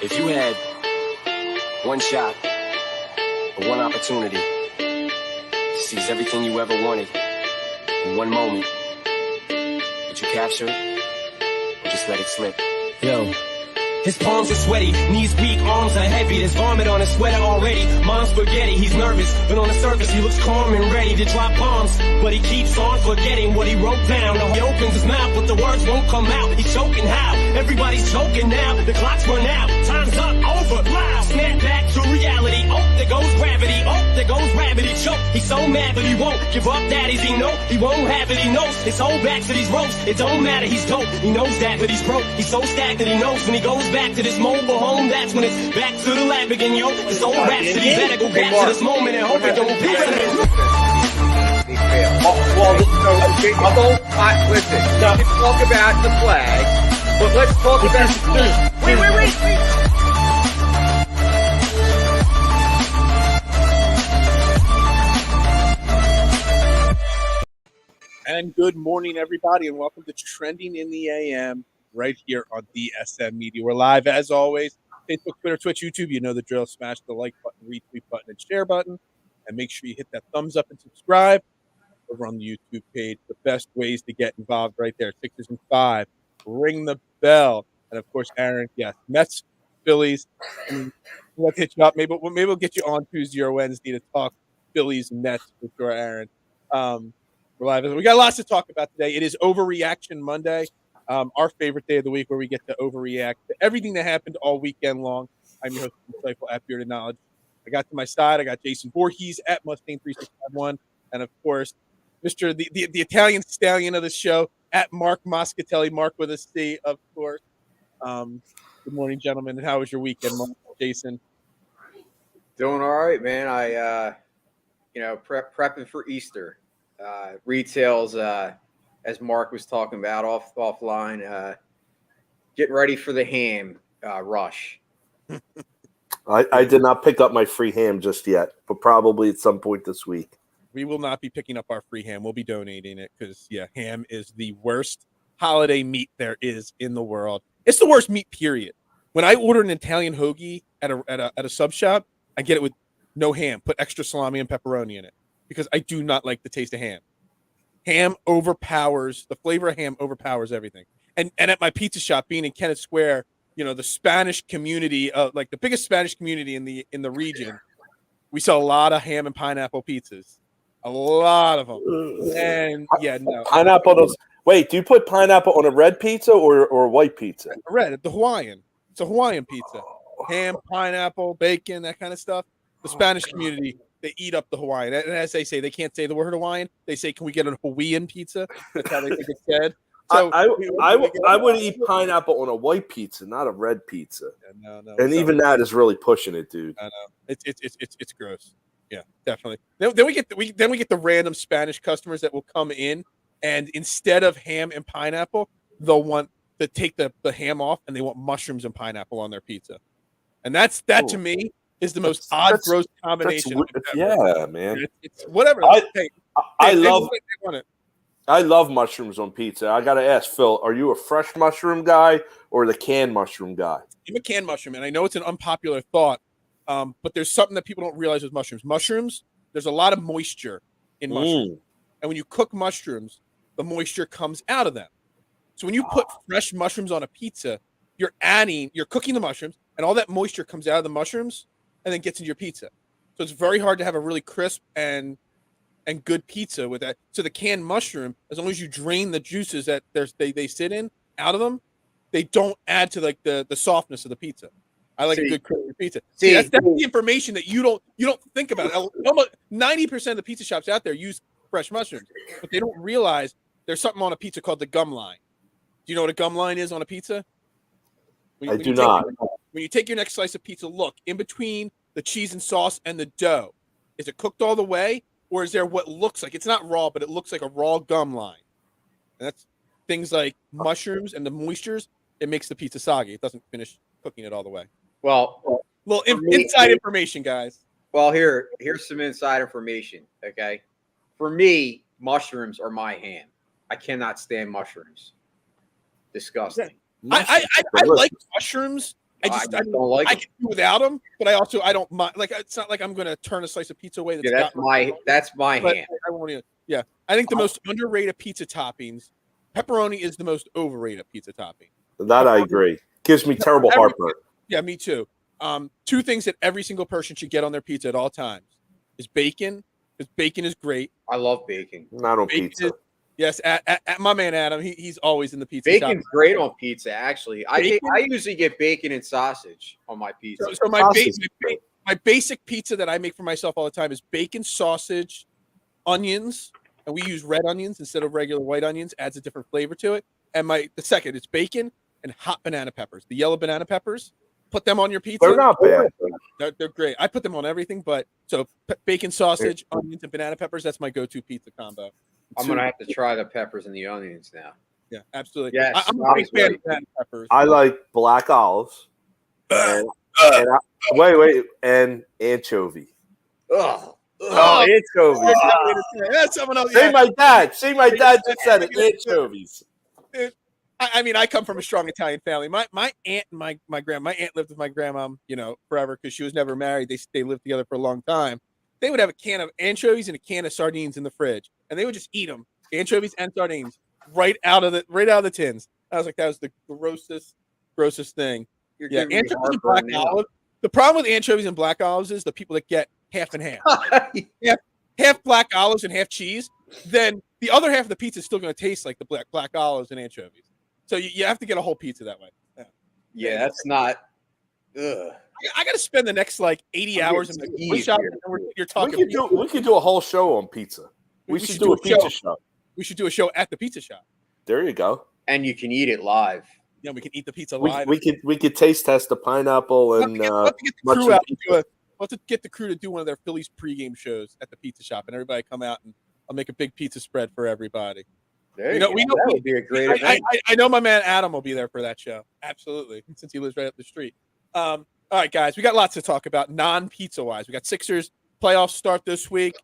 If you had one shot or one opportunity to seize everything you ever wanted in one moment, would you capture it or just let it slip? Yo. His palms are sweaty, knees weak, arms are heavy. There's vomit on his sweater already. Mom's spaghetti, he's nervous, but on the surface he looks calm and ready to drop bombs. But he keeps on forgetting what he wrote down. He opens his mouth, but the words won't come out. He's choking how? Everybody's choking now. The clock's run out, time's up, over, loud. Snap back to reality. Oh, there goes gravity. Oh, there goes gravity. Choke. He's so mad, but he won't give up. Daddies, he know he won't have it. He knows his whole back to these ropes. It don't matter, he's dope. He knows that, but he's broke. He's so stacked that he knows when he goes back to this mobile home, that's when it's back to the lab again, yo. This old rhapsody better go back to this moment and hope it don't pass it. Listen, let's talk about the flag, but let's talk about the team. Wait. And good morning, everybody, and welcome to Trending in the AM right here on DSM Media. We're live, as always, Facebook, Twitter, Twitch, YouTube. You know the drill. Smash the like button, retweet button, and share button. And make sure you hit that thumbs up and subscribe over on the YouTube page. The best ways to get involved right there. Sixers and 5. Ring the bell. And, of course, Aaron, yes, Mets, Phillies. We'll hit you up. Maybe we'll get you on Tuesday or Wednesday to talk Phillies and Mets for sure, Aaron. We're live. We got lots to talk about today. It is Overreaction Monday. Our favorite day of the week, where we get to overreact to everything that happened all weekend long. I'm your host, Insightful at Bearded Knowledge. I got to my side, I got Jason Voorhees at Mustang3651, and of course, Mr. the Italian stallion of the show at Mark Moscatelli, Mark with a C, of course. Good morning, gentlemen. How was your weekend, Mark, Jason? Doing all right, man. I prepping for Easter. Retail's as Mark was talking about offline, getting ready for the ham rush. I did not pick up my free ham just yet, but probably at some point this week. We will not be picking up our free ham. We'll be donating it because, ham is the worst holiday meat there is in the world. It's the worst meat, period. When I order an Italian hoagie at a sub shop, I get it with no ham. Put extra salami and pepperoni in it because I do not like the taste of ham. Ham overpowers, the flavor of ham overpowers everything. And at my pizza shop, being in Kennett Square, the Spanish community, like the biggest Spanish community in the region, we sell a lot of ham and pineapple pizzas. A lot of them. And no. Pineapple. Wait, do you put pineapple on a red pizza or a white pizza? Red, the Hawaiian. It's a Hawaiian pizza. Ham, pineapple, bacon, that kind of stuff. The Spanish community, they eat up the Hawaiian. And as they say, they can't say the word Hawaiian. They say, can we get a Hawaiian pizza? That's how they think it's said. So I would eat pineapple on a white pizza, not a red pizza. Yeah, no. And even that is really pushing it, dude. I know. It's gross. Yeah, definitely. Then we get the random Spanish customers that will come in, and instead of ham and pineapple, they'll want to take the ham off, and they want mushrooms and pineapple on their pizza. And that to me is the most odd, gross combination. Yeah, man. It's whatever. I love mushrooms on pizza. I got to ask, Phil, are you a fresh mushroom guy or the canned mushroom guy? I'm a canned mushroom, and I know it's an unpopular thought, but there's something that people don't realize with mushrooms. Mushrooms, there's a lot of moisture in mushrooms. And when you cook mushrooms, the moisture comes out of them. So when you put fresh mushrooms on a pizza, you're cooking the mushrooms, and all that moisture comes out of the mushrooms and then gets into your pizza. So it's very hard to have a really crisp and good pizza with that. So the canned mushroom, as long as you drain the juices that they sit in out of them, they don't add to like the softness of the pizza. I like a good crispy pizza. See, that's the information that you don't think about. Almost 90% of the pizza shops out there use fresh mushrooms, but they don't realize there's something on a pizza called the gum line. Do you know what a gum line is on a pizza? I do not. When you take your next slice of pizza, look in between the cheese and sauce and the dough. Is it cooked all the way? Or is there what looks like, it's not raw, but it looks like a raw gum line? And that's things like mushrooms and the moistures. It makes the pizza soggy. It doesn't finish cooking it all the way. Well, inside information, guys. Well, here's some inside information, okay? For me, mushrooms are my ham. I cannot stand mushrooms. Disgusting. I like mushrooms I don't like I it. can do without them, but I don't mind. Like it's not like I'm going to turn a slice of pizza away. Yeah, that's my but hand. I won't even. Yeah, I think the most underrated pizza toppings, pepperoni is the most overrated pizza topping. That I agree. Gives me terrible heartburn. Yeah, me too. Two things that every single person should get on their pizza at all times is bacon, because bacon is great. I love bacon. Not on pizza. Yes, at my man Adam, he's always in the pizza Bacon's shop. great on pizza, actually. I usually get bacon and sausage on my pizza. So my basic pizza that I make for myself all the time is bacon, sausage, onions, and we use red onions instead of regular white onions. Adds a different flavor to it. And the second, it's bacon and hot banana peppers, the yellow banana peppers. Put them on your pizza. They're not bad. They're great. I put them on everything, but so bacon, sausage, onions, and banana peppers. That's my go-to pizza combo. I'm gonna have to try the peppers and the onions now. Yeah, absolutely. Yes, I'm a big fan of banana peppers. I like black olives. And and anchovy. Ugh. Anchovies. That's someone else. Say my dad just said it. Anchovies. I mean, I come from a strong Italian family. My aunt and my grandma. My aunt lived with my grandma, forever because she was never married. They lived together for a long time. They would have a can of anchovies and a can of sardines in the fridge, and they would just eat them, anchovies and sardines, right out of the tins. I was like, that was the grossest thing. Yeah, anchovies and black olives. The problem with anchovies and black olives is the people that get half and half. half black olives and half cheese, then the other half of the pizza is still going to taste like the black olives and anchovies. So you have to get a whole pizza that way. Yeah, that's not. Ugh. I got to spend the next 80 hours in the shop. You're talking. We could do a whole show on pizza. We should do a pizza show. We should do a show at the pizza shop. There you go. And you can eat it live. Yeah, we can eat the pizza live. We could taste test the pineapple and let's get the crew to do one of their Phillies pregame shows at the pizza shop, and everybody come out and I'll make a big pizza spread for everybody. That would be a great event. I know my man Adam will be there for that show. Absolutely, since he lives right up the street. All right, guys, we got lots to talk about non-pizza wise. We got Sixers playoffs start this week.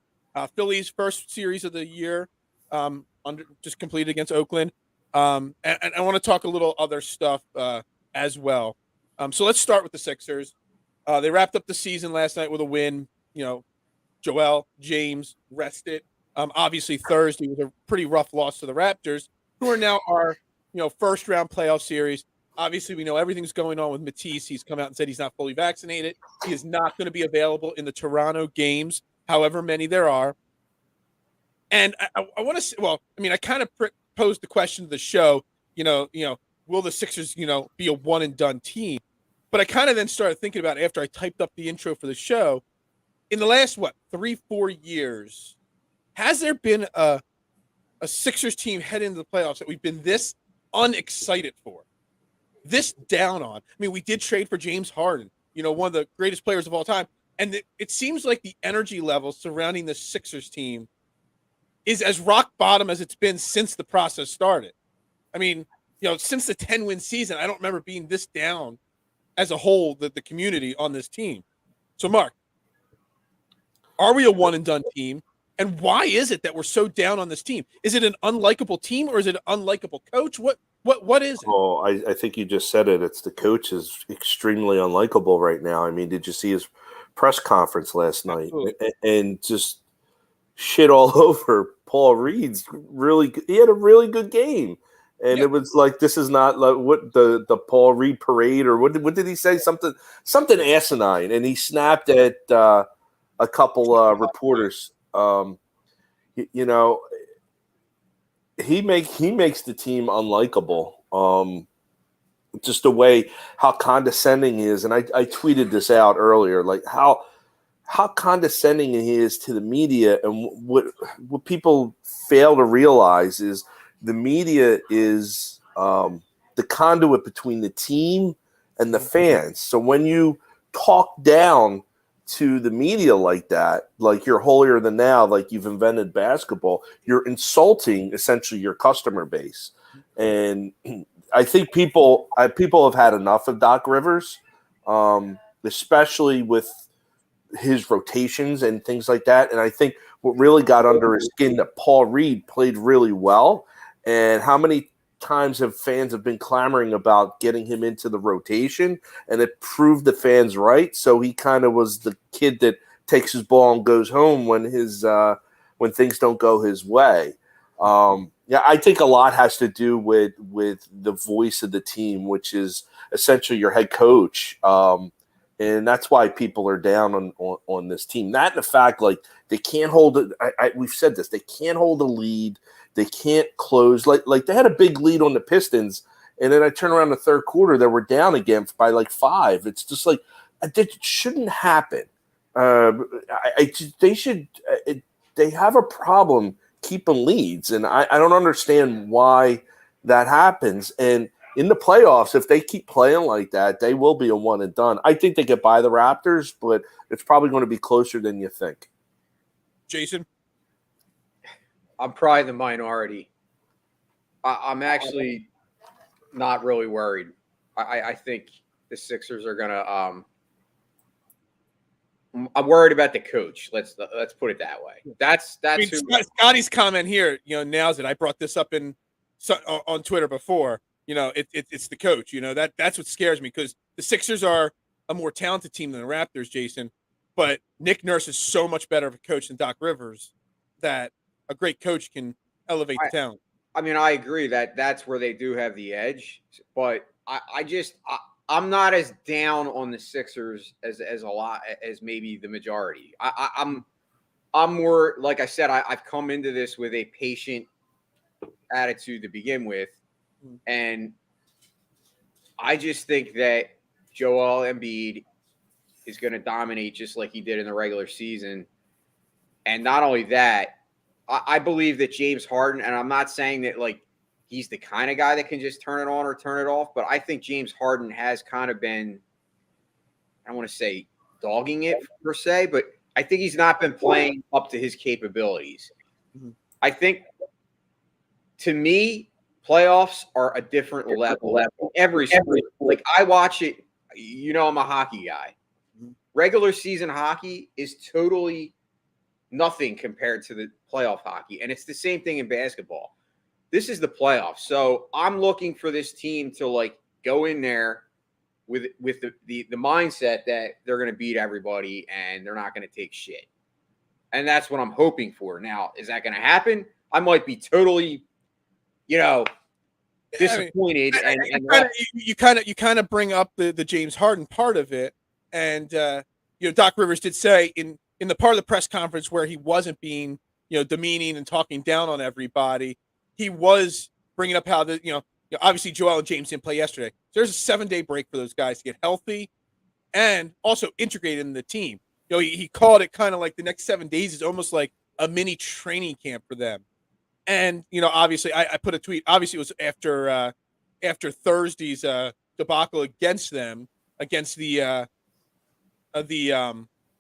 Phillies first series of the year just completed against Oakland. And I want to talk a little other stuff as well. So let's start with the Sixers. They wrapped up the season last night with a win. Joel, James rested. Obviously, Thursday was a pretty rough loss to the Raptors, who are now our first round playoff series. Obviously, we know everything's going on with Matisse. He's come out and said he's not fully vaccinated. He is not going to be available in the Toronto games, however many there are. And I want to say, I kind of posed the question to the show, will the Sixers, be a one and done team? But I kind of then started thinking about it after I typed up the intro for the show. In the last 3-4 years, has there been a Sixers team head into the playoffs that we've been this unexcited for, this down on? I mean, we did trade for James Harden, one of the greatest players of all time, and it seems like the energy level surrounding the Sixers team is as rock bottom as it's been since the process started. I mean, since the 10-win season, I don't remember being this down as a whole, the community on this team. So, Mark, are we a one-and-done team? And why is it that we're so down on this team? Is it an unlikable team or is it an unlikable coach? What is it? Oh, I think you just said it. It's the coach is extremely unlikable right now. I mean, did you see his press conference last night? And just shit all over Paul Reed's he had a really good game. And it was like, this is not like what the Paul Reed parade, or what did he say? Something asinine. And he snapped at a couple reporters. He makes the team unlikable. Just the way how condescending he is. And I tweeted this out earlier, like how condescending he is to the media. And what people fail to realize is the media is the conduit between the team and the fans. So when you talk down to the media like that, like you're holier than thou, like you've invented basketball, you're insulting essentially your customer base. And I think people have had enough of Doc Rivers, especially with his rotations and things like that. And I think what really got under his skin that Paul Reed played really well. And how many times have fans have been clamoring about getting him into the rotation, and it proved the fans right. So he kind of was the kid that takes his ball and goes home when when things don't go his way. Yeah, I think a lot has to do with the voice of the team, which is essentially your head coach. And that's why people are down on this team. That and the fact, like, they can't hold it. We've said this. They can't hold a lead. They can't close. Like they had a big lead on the Pistons, and then I turn around the third quarter, they were down again by like 5. It's just like, it shouldn't happen. They should. They have a problem keeping leads, and I don't understand why that happens. And in the playoffs, if they keep playing like that, they will be a one and done. I think they get by the Raptors, but it's probably going to be closer than you think. Jason? I'm probably the minority. I'm actually not really worried. I think the Sixers are going to I'm worried about the coach. Let's put it that way. That's Scotty's comment here, nails it. I brought this up on Twitter before. It's the coach. That's what scares me, because the Sixers are a more talented team than the Raptors, Jason. But Nick Nurse is so much better of a coach than Doc Rivers that a great coach can elevate the talent. I mean, I agree that that's where they do have the edge, but I'm not as down on the Sixers as a lot as maybe the majority. I'm more, like I said, I've come into this with a patient attitude to begin with, and I just think that Joel Embiid is going to dominate just like he did in the regular season. And not only that, I believe that James Harden, and I'm not saying that like he's the kind of guy that can just turn it on or turn it off, but I think James Harden has kind of been, I don't want to say dogging it per se, but I think he's not been playing up to his capabilities. Mm-hmm. I think, to me, playoffs are a different level. Every sport. Like, I watch it, I'm a hockey guy. Regular season hockey is totally nothing compared to the playoff hockey. And it's the same thing in basketball. This is the playoffs. So I'm looking for this team to like go in there with the mindset that they're going to beat everybody and they're not going to take shit. And that's what I'm hoping for. Now, is that going to happen? I might be totally, disappointed. You kind of bring up the James Harden part of it. And, Doc Rivers did say in the part of the press conference where he wasn't being, demeaning and talking down on everybody, he was bringing up how obviously Joel and James didn't play yesterday. So there's a 7-day break for those guys to get healthy and also integrated in the team. He called it kind of like the next 7 days is almost like a mini training camp for them. And, obviously I put a tweet. Obviously it was after Thursday's debacle against them, against the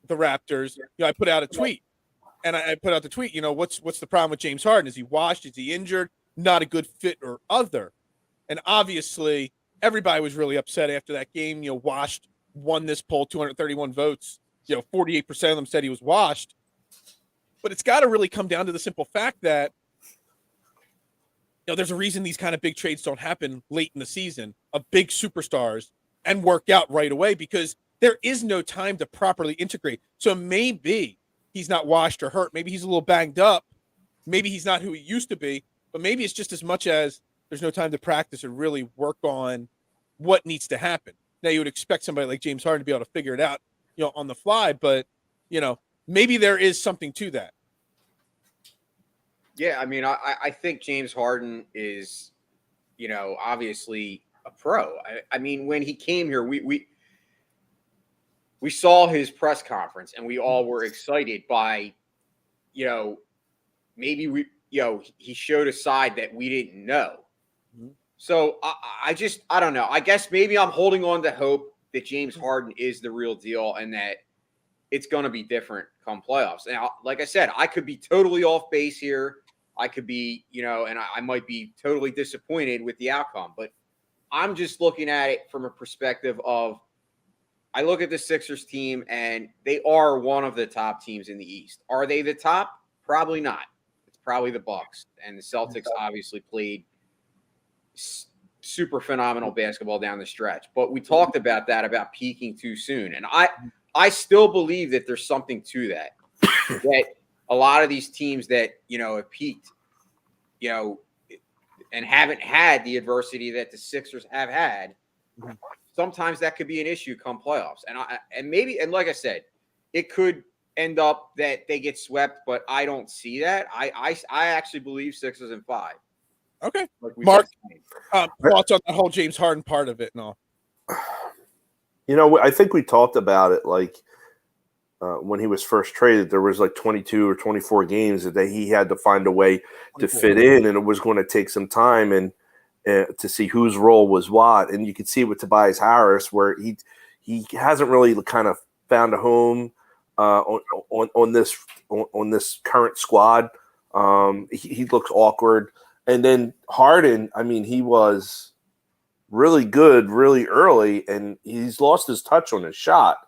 Raptors. I put out a tweet. And I put out the tweet, what's the problem with James Harden? Is he washed? Is he injured? Not a good fit or other? And obviously, everybody was really upset after that game. Washed won this poll, 231 votes. 48% of them said he was washed. But it's got to really come down to the simple fact that, there's a reason these kind of big trades don't happen late in the season of big superstars and work out right away, because there is no time to properly integrate. So maybe he's not washed or hurt. Maybe he's a little banged up. Maybe he's not who he used to be. But maybe it's just as much as there's no time to practice and really work on what needs to happen. Now, you would expect somebody like James Harden to be able to figure it out, on the fly. But, maybe there is something to that. Yeah, I mean, I think James Harden is, obviously a pro. I mean, when he came here, we saw his press conference and we all were excited by, maybe he showed a side that we didn't know. Mm-hmm. So I don't know. I guess maybe I'm holding on to hope that James Harden is the real deal and that it's going to be different come playoffs. Now, like I said, I could be totally off base here. I could be, and I might be totally disappointed with the outcome, but I'm just looking at it from a perspective of, I look at the Sixers team and they are one of the top teams in the East. Are they the top? Probably not. It's probably the Bucks, and the Celtics obviously played super phenomenal basketball down the stretch. But we talked about that, about peaking too soon. And I still believe that there's something to that, that a lot of these teams that, have peaked, and haven't had the adversity that the Sixers have had, sometimes that could be an issue come playoffs. And like I said, it could end up that they get swept, but I don't see that. I actually believe Sixers in 5. Okay. Like Mark, thoughts on the whole James Harden part of it and all? I think we talked about it when he was first traded. There was 22 or 24 games that he had to find a way to fit in, and it was going to take some time and to see whose role was what. And you could see with Tobias Harris where he hasn't really kind of found a home on this current squad. He looks awkward. And then Harden, I mean, he was really good really early, and he's lost his touch on his shot.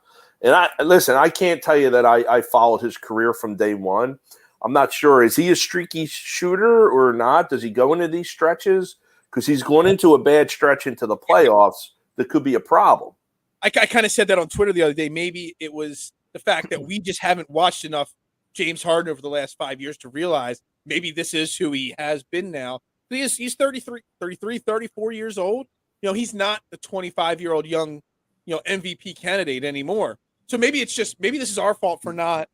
And I can't tell you that I followed his career from day one. I'm not sure. Is he a streaky shooter or not? Does he go into these stretches? Because he's going into a bad stretch into the playoffs that could be a problem. I kind of said that on Twitter the other day. Maybe it was the fact that we just haven't watched enough James Harden over the last 5 years to realize maybe this is who he has been now. He's 33, 34 years old. He's not the 25-year-old young, MVP candidate anymore. So maybe this is our fault for not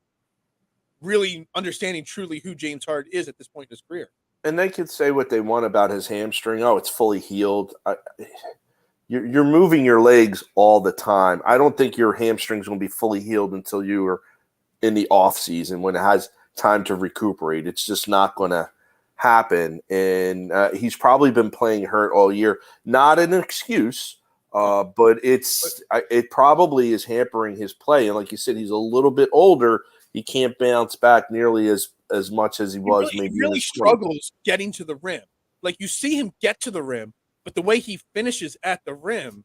really understanding truly who James Harden is at this point in his career. And they could say what they want about his hamstring. Oh, it's fully healed. You're moving your legs all the time. I don't think your hamstring's going to be fully healed until you are in the off season when it has time to recuperate. It's just not going to happen. And he's probably been playing hurt all year. Not an excuse, but it probably is hampering his play. And like you said, he's a little bit older. He can't bounce back nearly as much as he was. He really struggles getting to the rim. Like you see him get to the rim, but the way he finishes at the rim,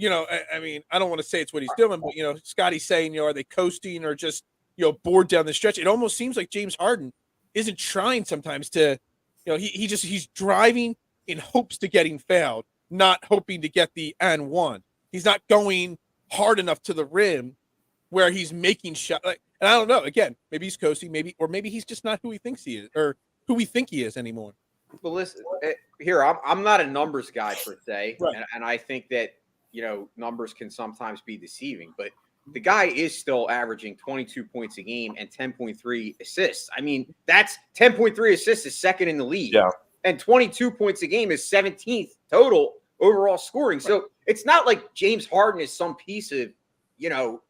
I mean, I don't want to say it's what he's doing, but Scotty's saying, are they coasting or just bored down the stretch? It almost seems like James Harden isn't trying sometimes to, he's driving in hopes to getting fouled, not hoping to get the and one. He's not going hard enough to the rim where he's making shots. And I don't know. Again, maybe he's coasting, maybe he's just not who he thinks he is, or who we think he is anymore. Well, listen, here I'm not a numbers guy per se, right. and I think that numbers can sometimes be deceiving, but the guy is still averaging 22 points a game and 10.3 assists. I mean, that's 10.3 assists is second in the league. Yeah. And 22 points a game is 17th total overall scoring. Right. So it's not like James Harden is some piece of, No,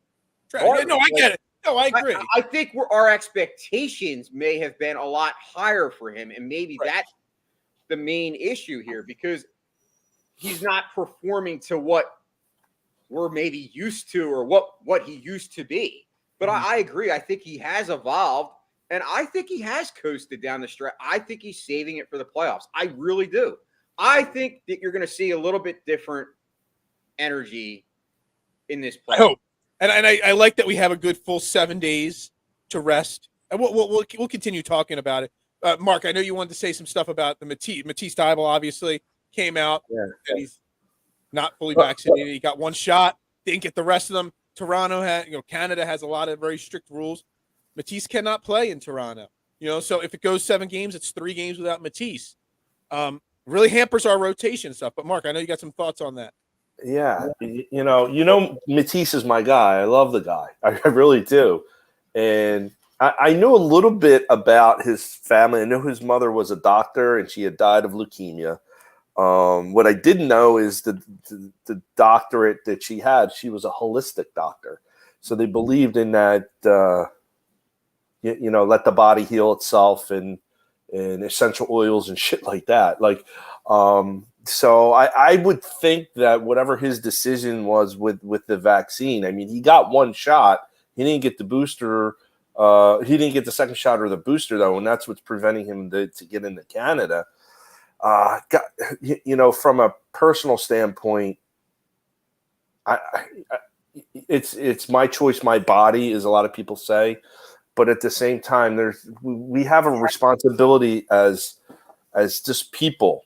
I get it. No, I agree. I think our expectations may have been a lot higher for him, and maybe that's the main issue here, because he's not performing to what we're maybe used to or what he used to be. But I agree. I think he has evolved, and I think he has coasted down the stretch. I think he's saving it for the playoffs. I really do. I think that you're going to see a little bit different energy in this playoff. I hope. And I like that we have a good full 7 days to rest. And we'll continue talking about it. Mark, I know you wanted to say some stuff about the Matisse Thybulle obviously came out. Yeah. And he's not fully vaccinated. He got one shot, didn't get the rest of them. Toronto Canada has a lot of very strict rules. Matisse cannot play in Toronto. So if it goes 7 games, it's 3 games without Matisse. Really hampers our rotation and stuff. But Mark, I know you got some thoughts on that. Yeah, Matisse is my guy. I love the guy. I really do. And I know a little bit about his family. I know his mother was a doctor and she had died of leukemia. What I didn't know is the doctorate that she had, she was a holistic doctor. So they believed in that, let the body heal itself and essential oils and shit like that. So I would think that whatever his decision was with the vaccine, I mean, he got one shot. He didn't get the booster. He didn't get the second shot or the booster, though, and that's what's preventing him to get into Canada. From a personal standpoint, it's my choice, my body, as a lot of people say. But at the same time, we have a responsibility as just people.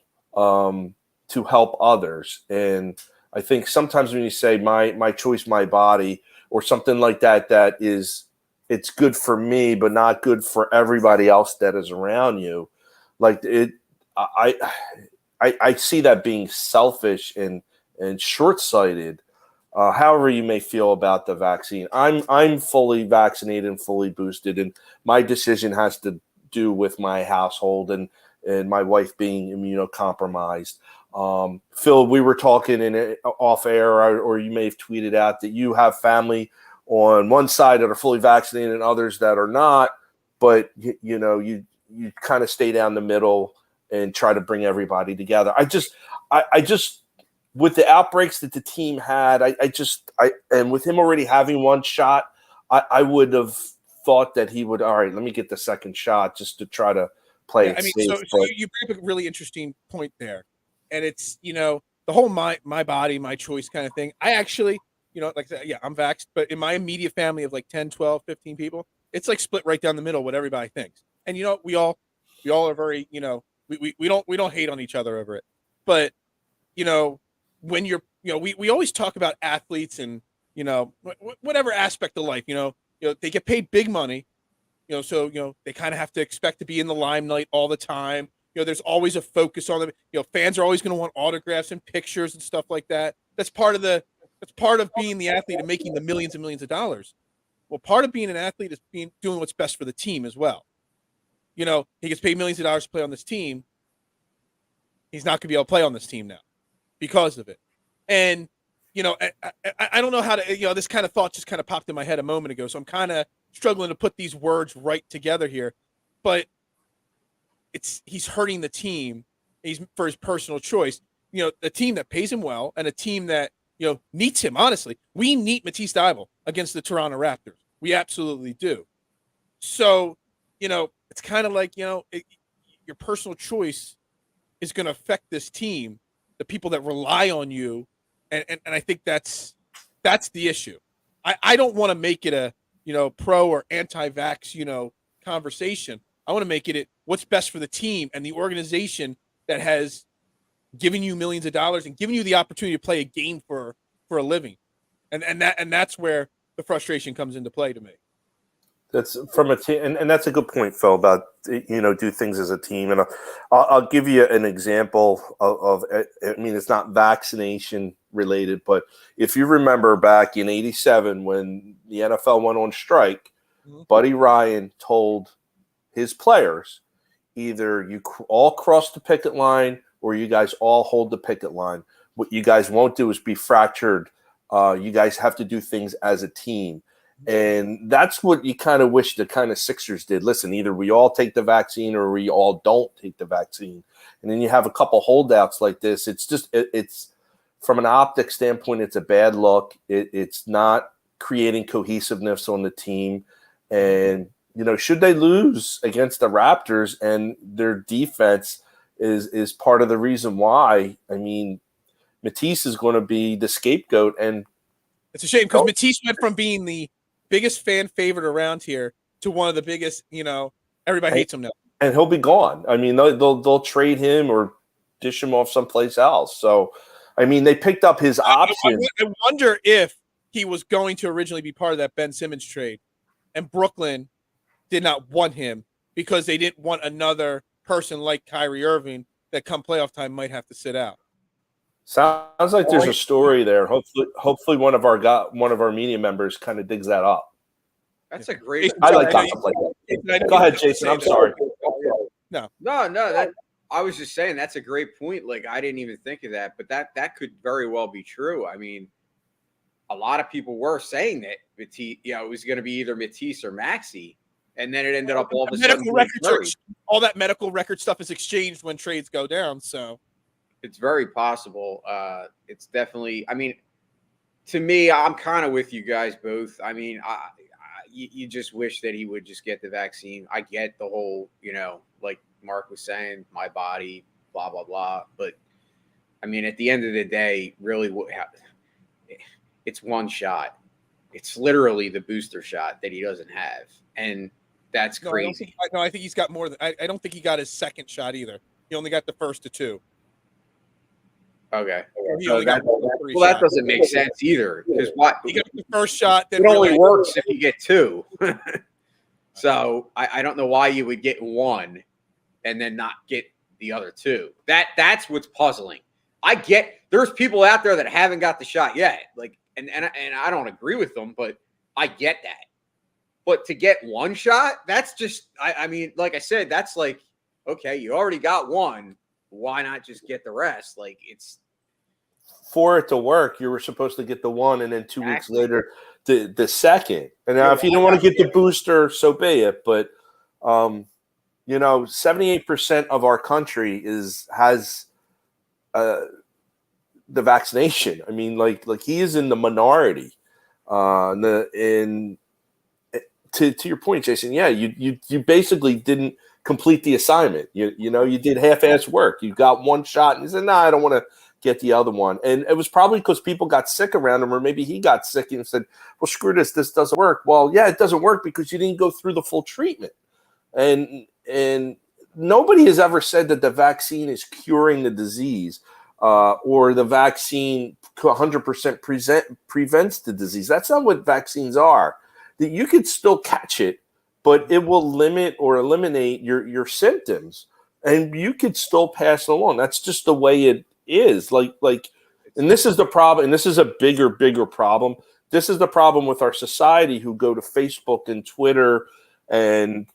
to help others. And I think sometimes when you say my choice, my body, or something like that, it's good for me, but not good for everybody else that is around you. Like I see that being selfish and short-sighted. However you may feel about the vaccine, I'm fully vaccinated and fully boosted, and my decision has to do with my household and my wife being immunocompromised. Phil, we were talking in off air, or you may have tweeted out that you have family on one side that are fully vaccinated and others that are not, but you kind of stay down the middle and try to bring everybody together. I just with the outbreaks that the team had, and with him already having one shot, I would have thought that he would, all right, let me get the second shot just to try to play it safe. So you bring up a really interesting point there. And it's, the whole my body, my choice kind of thing. I actually, like I said, yeah, I'm vaxxed, but in my immediate family of like 10, 12, 15 people, it's like split right down the middle what everybody thinks. And we all are very, we don't hate on each other over it. But when you're, we always talk about athletes and whatever aspect of life, they get paid big money, so they kind of have to expect to be in the limelight all the time. There's always a focus on them. Fans are always going to want autographs and pictures and stuff like that. That's part of being the athlete and making the millions and millions of dollars. Well, part of being an athlete is doing what's best for the team as well. He gets paid millions of dollars to play on this team. He's not going to be able to play on this team now because of it. And, I don't know how to, this kind of thought just kind of popped in my head a moment ago. So I'm kind of struggling to put these words right together here, but he's hurting the team. He's for his personal choice, a team that pays him well and a team that, needs him. Honestly, we need Matisse Thybulle against the Toronto Raptors. We absolutely do. So, it's kind of like, your personal choice is going to affect this team, the people that rely on you. And I think that's the issue. I don't want to make it a, pro or anti-vax, conversation. I want to make it what's best for the team and the organization that has given you millions of dollars and given you the opportunity to play a game for a living. And that's where the frustration comes into play to me. That's from a team, and that's a good point, Phil, about do things as a team. And I'll give you an example of I mean, it's not vaccination related, but if you remember back in '87 when the NFL went on strike, Buddy Ryan told his players, either you all cross the picket line or you guys all hold the picket line. What you guys won't do is be fractured. You guys have to do things as a team. And that's what you kind of wish the kind of Sixers did. Listen, either we all take the vaccine or we all don't take the vaccine. And then you have a couple holdouts like this. It's just, it's from an optic standpoint, it's a bad look. It's not creating cohesiveness on the team. And, should they lose against the Raptors, and their defense is part of the reason why, I mean, Matisse is going to be the scapegoat. And it's a shame because Matisse went from being the biggest fan favorite around here to one of the biggest, everybody hates him now. And he'll be gone. I mean, they'll trade him or dish him off someplace else. So, I mean, they picked up his option. I wonder if he was going to originally be part of that Ben Simmons trade, and Brooklyn did not want him because they didn't want another person like Kyrie Irving that come playoff time might have to sit out. Sounds like there's a story there. Hopefully one of our media members kind of digs that up. That's a great. I like gossip like that. Go ahead, Jason. I'm sorry. No. That I was just saying that's a great point. Like I didn't even think of that, but that could very well be true. I mean, a lot of people were saying that Matisse, it was going to be either Matisse or Maxey, and then it ended up all of a sudden. All that medical record stuff is exchanged when trades go down. So. It's very possible. It's definitely. I mean, to me, I'm kind of with you guys both. I mean, you just wish that he would just get the vaccine. I get the whole, like Mark was saying, my body, blah blah blah. But I mean, at the end of the day, really, it's one shot. It's literally the booster shot that he doesn't have, and that's crazy. I think he's got more than. I don't think he got his second shot either. He only got the first of two. Okay. He So only got three that shots. doesn't make sense either. Because what He got the first shot. Then it only really, works if you get two. So I don't know why you would get one and then not get the other two. That's what's puzzling. I get there's people out there that haven't got the shot yet. Like and I don't agree with them, but I get that. But to get one shot, that's just I mean, like I said, that's like, okay, you already got one. Why not just get the rest? Like it's for it to work, you were supposed to get the one, and then 2 weeks later, the second. And now, if you don't want to get the booster, so be it. But 78% of our country has the vaccination. I mean, like he is in the minority. To your point, Jason, yeah, you basically didn't complete the assignment. You did half-ass work. You got one shot, and you said, "No, I don't want to get the other one." And it was probably because people got sick around him, or maybe he got sick and said, "Well, screw this. This doesn't work." Well, yeah, it doesn't work because you didn't go through the full treatment. And nobody has ever said that the vaccine is curing the disease, or the vaccine 100% prevents the disease. That's not what vaccines are. That you could still catch it, but it will limit or eliminate your symptoms, and you could still pass it along. That's just the way it is. And this is the problem, and this is a bigger problem. This is the problem with our society, who go to Facebook and Twitter and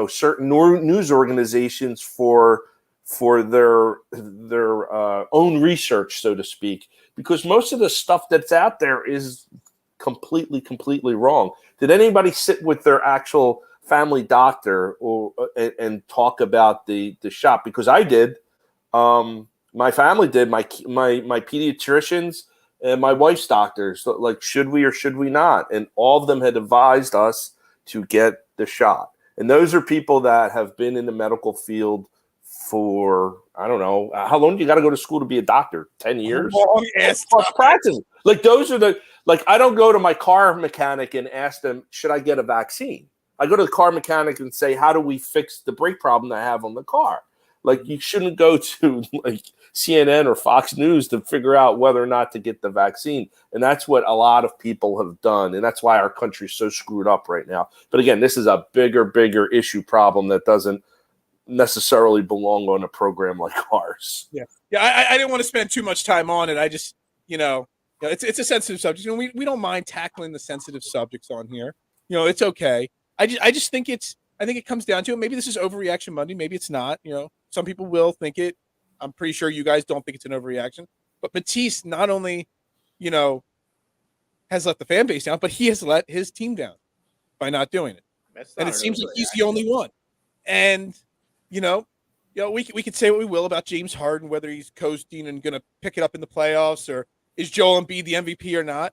certain news organizations for their own research, so to speak, because most of the stuff that's out there is completely wrong. Did anybody sit with their actual family doctor and talk about the shot? Because I did. My family did. My pediatricians and my wife's doctors. So, like, should we or should we not? And all of them had advised us to get the shot. And those are people that have been in the medical field for, I don't know, how long do you got to go to school to be a doctor? 10 years? Practice. Like, those are I don't go to my car mechanic and ask them, should I get a vaccine? I go to the car mechanic and say, how do we fix the brake problem I have on the car? Like, you shouldn't go to CNN or Fox News to figure out whether or not to get the vaccine. And that's what a lot of people have done. And that's why our country's so screwed up right now. But again, this is a bigger issue problem that doesn't necessarily belong on a program like ours. Yeah. I didn't want to spend too much time on it. I just, it's a sensitive subject. We don't mind tackling the sensitive subjects on here. It's okay. I just think I think it comes down to it. Maybe this is overreaction Monday. Maybe it's not. Some people will think it. I'm pretty sure you guys don't think it's an overreaction. But Matisse not only, has let the fan base down, but he has let his team down by not doing it. And it seems like he's the only one. And, we could say what we will about James Harden, whether he's coasting and going to pick it up in the playoffs, or is Joel Embiid the MVP or not.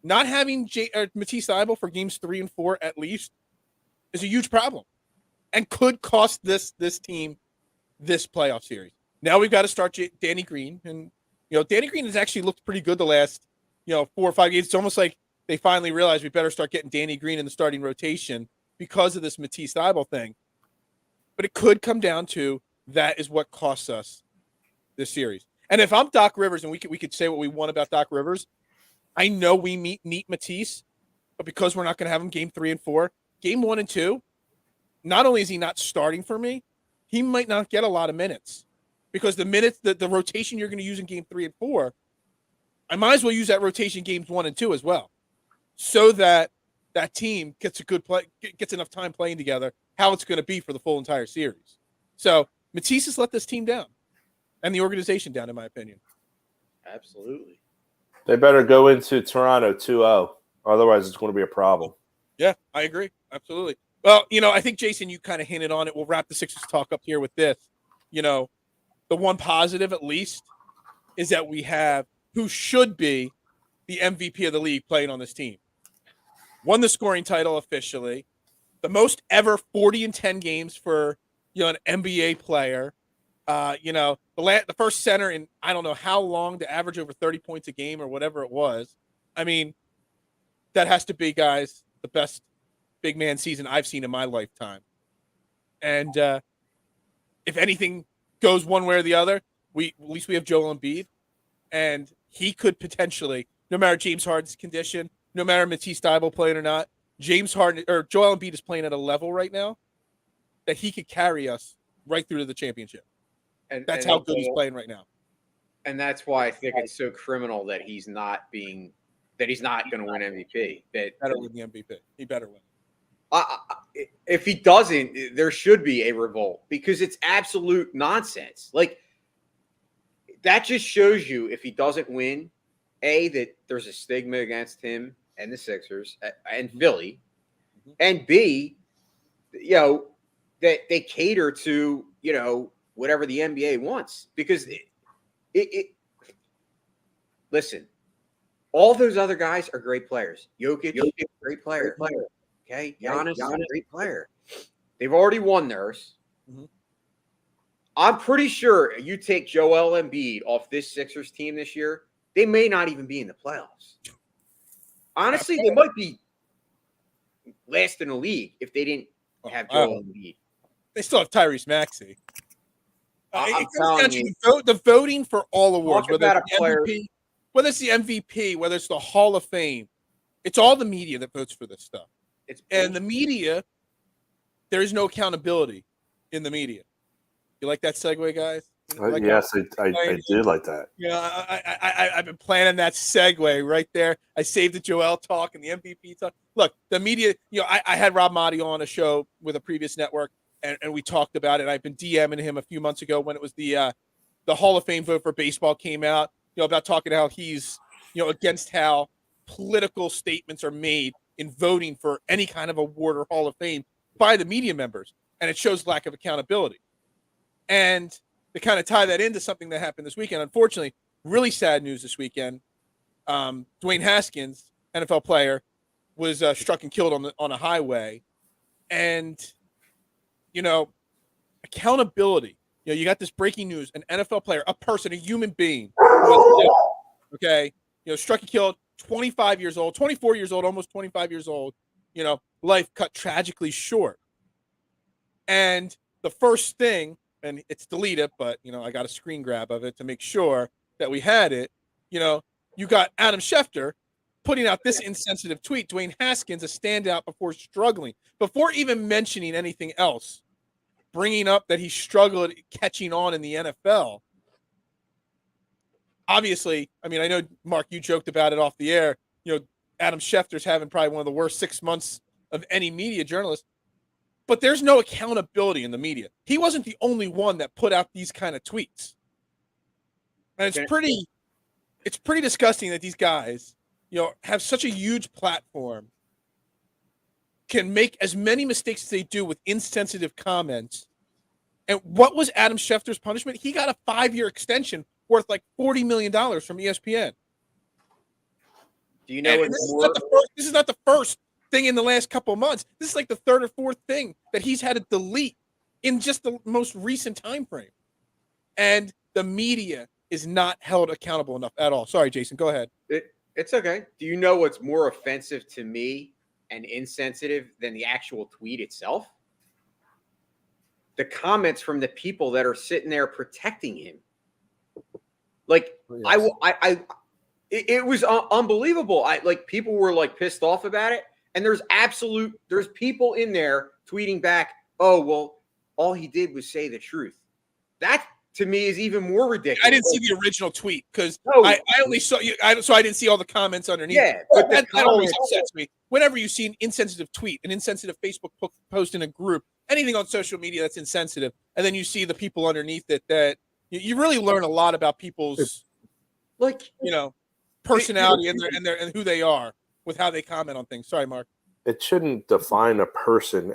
Not having Matisse Thybulle for games 3 and 4 at least is a huge problem, and could cost this team this playoff series. Now we've got to start Danny Green, and Danny Green has actually looked pretty good the last 4 or 5 games. It's almost like they finally realized we better start getting Danny Green in the starting rotation because of this Matisse Thybulle thing. But it could come down to that is what costs us this series. And if I'm Doc Rivers, and we could say what we want about Doc Rivers, I know we need Matisse, but because we're not going to have him game 3 and 4, game 1 and 2, not only is he not starting for me, he might not get a lot of minutes, because the minutes, the rotation you're going to use in game 3 and 4, I might as well use that rotation games 1 and 2 as well, so that team gets gets enough time playing together, how it's going to be for the full entire series. So Matisse has let this team down and the organization down, in my opinion. Absolutely. They better go into Toronto 2-0. Otherwise, it's going to be a problem. Yeah, I agree. Absolutely. Well, I think, Jason, you kind of hinted on it. We'll wrap the Sixers talk up here with this. The one positive, at least, is that we have who should be the MVP of the league playing on this team. Won the scoring title officially. The most ever 40 and 10 games for, an NBA player. The first center in I don't know how long to average over 30 points a game or whatever it was. I mean, that has to be, guys, the best big man season I've seen in my lifetime. And if anything goes one way or the other, at least we have Joel Embiid, and he could potentially, no matter James Harden's condition, no matter Matisse Thybulle playing or not, James Harden or Joel Embiid is playing at a level right now that he could carry us right through to the championship. That's how good he's playing right now. And that's why I think it's so criminal that he's not going to win MVP. That Better win the MVP. He better win. If he doesn't, there should be a revolt because it's absolute nonsense. Like, that just shows you if he doesn't win, A, that there's a stigma against him and the Sixers and Philly, and B, that they cater to, whatever the NBA wants. Because listen, all those other guys are great players. Jokic, great player. Okay, Giannis, great player. They've already won theirs. Mm-hmm. I'm pretty sure you take Joel Embiid off this Sixers team this year, they may not even be in the playoffs. Honestly, they might be last in the league if they didn't have Joel Embiid. They still have Tyrese Maxey. I'm telling you, the voting for all awards, whether it's the MVP, whether it's the Hall of Fame, it's all the media that votes for this stuff. And the media, there is no accountability in the media. You like that segue, guys? Yes, I do like that. I've been planning that segue right there. I saved the Joel talk and the MVP talk. Look, the media, I had Rob Motti on a show with a previous network, and we talked about it. I've been DMing him a few months ago when it was the Hall of Fame vote for baseball came out, about talking how he's, against how political statements are made in voting for any kind of award or Hall of Fame by the media members. And it shows lack of accountability. And to kind of tie that into something that happened this weekend, unfortunately, really sad news this weekend. Dwayne Haskins, NFL player, was struck and killed on a highway. And, accountability. You got this breaking news, an NFL player, a person, a human being, okay, struck and killed, 25 years old, 24 years old, almost 25 years old, life cut tragically short. And the first thing, and it's deleted, but, I got a screen grab of it to make sure that we had it. You got Adam Schefter putting out this insensitive tweet, Dwayne Haskins, a standout before struggling, before even mentioning anything else, bringing up that he struggled catching on in the NFL. Obviously, I know, Mark, you joked about it off the air. Adam Schefter's having probably one of the worst 6 months of any media journalist. But there's no accountability in the media. He wasn't the only one that put out these kind of tweets. And it's pretty disgusting that these guys, have such a huge platform, can make as many mistakes as they do with insensitive comments. And what was Adam Schefter's punishment? He got a 5-year extension worth like $40 million from ESPN. Do you know this is not the first thing in the last couple of months. This is like the third or fourth thing that he's had to delete in just the most recent time frame. And the media is not held accountable enough at all. Sorry, Jason, go ahead. It's okay. Do you know what's more offensive to me and insensitive than the actual tweet itself? The comments from the people that are sitting there protecting him. Like, yes. It was unbelievable. People were like pissed off about it. And there's people in there tweeting back, oh, well, all he did was say the truth. That, to me, is even more ridiculous. I didn't see the original tweet because I only saw you. So I didn't see all the comments underneath. Yeah, but that always upsets me. Whenever you see an insensitive tweet, an insensitive Facebook post in a group, anything on social media that's insensitive, and then you see the people underneath it, that you really learn a lot about people's, personality and who they are with how they comment on things. Sorry, Mark. It shouldn't define a person.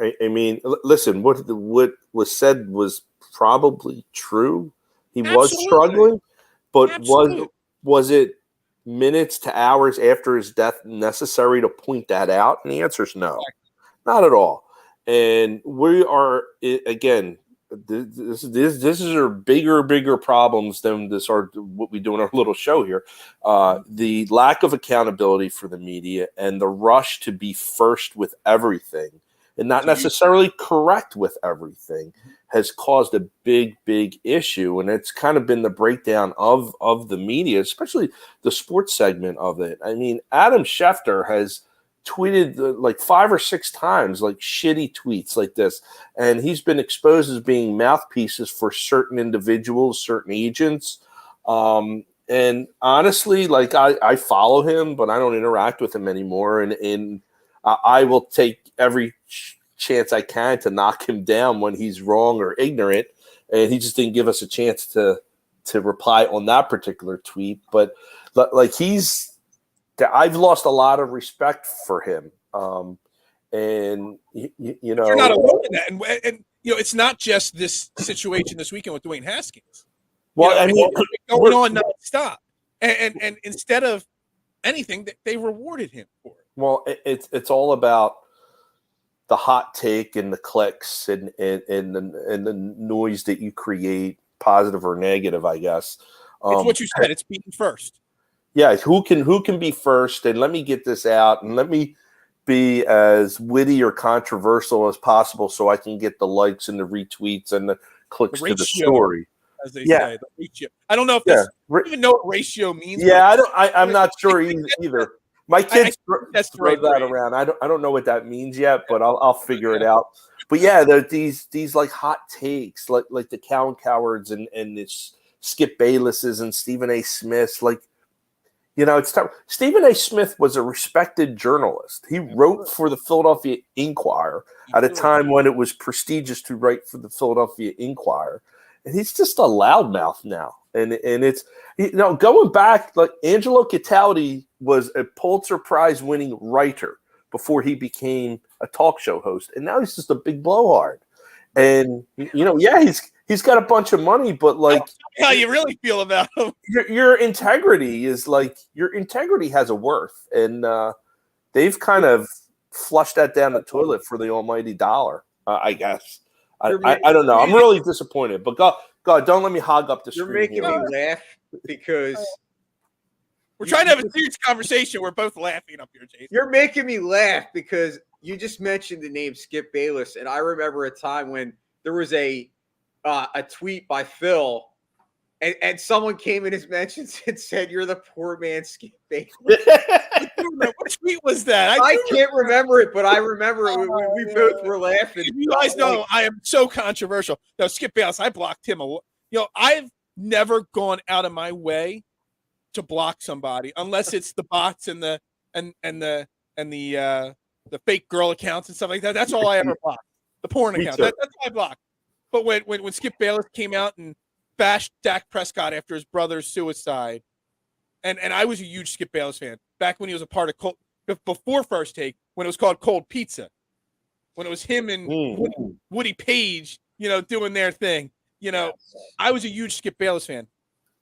Listen, what was said was probably true. He was struggling, but was it minutes to hours after his death necessary to point that out? And the answer is no, not at all. And we are, again, this is bigger problems than what we do in our little show here. The lack of accountability for the media and the rush to be first with everything and not necessarily correct with everything has caused a big issue, and it's kind of been the breakdown of the media, especially the sports segment of it. I mean, Adam Schefter has tweeted like 5 or 6 times like shitty tweets like this, and he's been exposed as being mouthpieces for certain individuals, certain agents. And honestly, like I follow him, but I don't interact with him anymore, and I will take every chance I can to knock him down when he's wrong or ignorant, and he just didn't give us a chance to reply on that particular tweet. But like I've lost a lot of respect for him, and you know, you're not alone in that, and you know, it's not just this situation this weekend with Dwayne Haskins. Well, you know, I mean, it's going on nonstop, and instead of anything, they rewarded him for it. Well, it's all about the hot take and the clicks and the noise that you create, positive or negative, I guess. It's what you said. It's being first. Yeah, who can be first? And let me get this out, and let me be as witty or controversial as possible, so I can get the likes and the retweets and the clicks to the story. As they say, the ratio. I don't know if that's, I don't even know what ratio means. Yeah, I'm not sure either. My kids throw that around. I don't know what that means yet, but I'll figure it out. But yeah, these like hot takes, like the Cowan Cowards and this Skip Bayless's and Stephen A. Smith's. Like, you know, it's tough. Stephen A. Smith was a respected journalist. He wrote for the Philadelphia Inquirer at a time when it was prestigious to write for the Philadelphia Inquirer. And he's just a loudmouth now. And it's, you know, going back, like Angelo Cataldi was a Pulitzer Prize winning writer before he became a talk show host. And now he's just a big blowhard. And, you know, yeah, he's got a bunch of money, but like, how you really feel about him. Your integrity is like, your integrity has a worth. And they've kind of flushed that down the toilet for the almighty dollar, I guess. I don't know. I'm really disappointed, but God, don't let me hog up the screen. You're making me laugh because we're trying to have a serious conversation. We're both laughing up here, Jason. You're making me laugh because you just mentioned the name Skip Bayless, and I remember a time when there was a tweet by Phil, and someone came in his mentions and said, "You're the poor man, Skip Bayless." What tweet was that? I can't remember it, but I remember it. We both were laughing. You guys know I am so controversial. No, Skip Bayless, I blocked him. You know, I've never gone out of my way to block somebody unless it's the bots and the fake girl accounts and stuff like that. That's all I ever block. The porn accounts. That's all I block. But when Skip Bayless came out and bashed Dak Prescott after his brother's suicide, and I was a huge Skip Bayless fan back when he was a part of before First Take, when it was called Cold Pizza, when it was him and Woody Page, you know, doing their thing. You know, I was a huge Skip Bayless fan,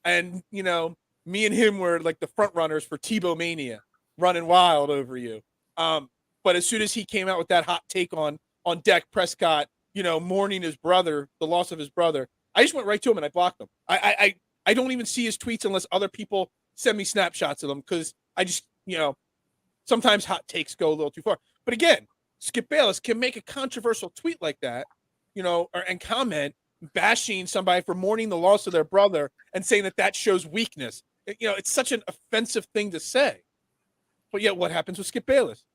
and you know, me and him were like the front runners for Tebow Mania, running wild over you. But as soon as he came out with that hot take on Dak Prescott, you know, mourning his brother, the loss of his brother, I just went right to him and I blocked him. I don't even see his tweets unless other people send me snapshots of them, because I just, you know, sometimes hot takes go a little too far. But again, Skip Bayless can make a controversial tweet like that, you know, and comment bashing somebody for mourning the loss of their brother and saying that shows weakness. You know, it's such an offensive thing to say. But yet what happens with Skip Bayless?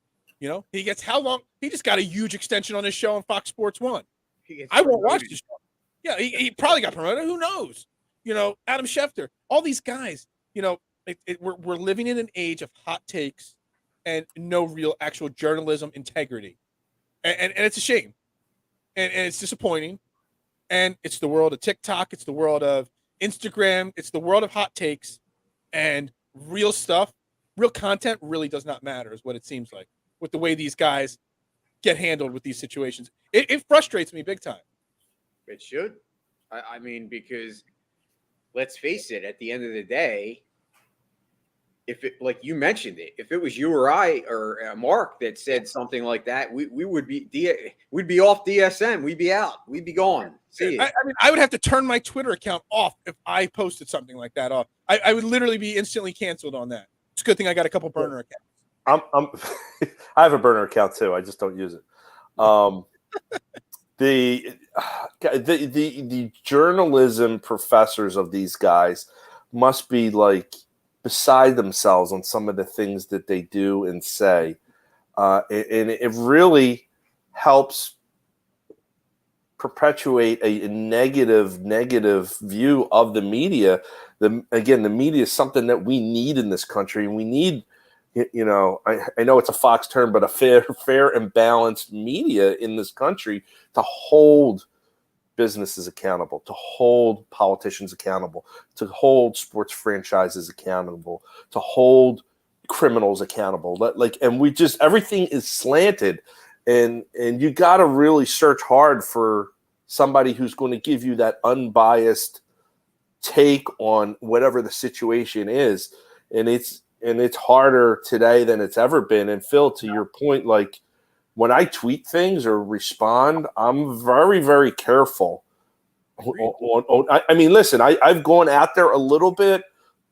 You know, he gets how long? He just got a huge extension on his show on Fox Sports 1. I won't watch the show. Yeah, he probably got promoted. Who knows? You know, Adam Schefter, all these guys, you know, we're living in an age of hot takes and no real actual journalism integrity. And it's a shame. And it's disappointing. And it's the world of TikTok. It's the world of Instagram. It's the world of hot takes. And real stuff, real content really does not matter, is what it seems like, with the way these guys get handled with these situations. It frustrates me big time. It should. I mean, because let's face it, at the end of the day, if it, like you mentioned it, if it was you or I or Mark that said something like that, we would be we'd be off DSM. We'd be out. We'd be gone. See I mean, I would have to turn my Twitter account off if I posted something like that off. I would literally be instantly canceled on that. It's a good thing I got a couple burner accounts. I have a burner account too. I just don't use it. the journalism professors of these guys must be like beside themselves on some of the things that they do and say, and it really helps perpetuate a negative view of the media. The media is something that we need in this country, and we need, I know it's a Fox term, but a fair and balanced media in this country to hold businesses accountable, to hold politicians accountable, to hold sports franchises accountable, to hold criminals accountable. And we just, everything is slanted, and you got to really search hard for somebody who's going to give you that unbiased take on whatever the situation is. And it's harder today than it's ever been. And Phil, to your point, like when I tweet things or respond, I'm very, very careful. I mean, listen, I've gone out there a little bit,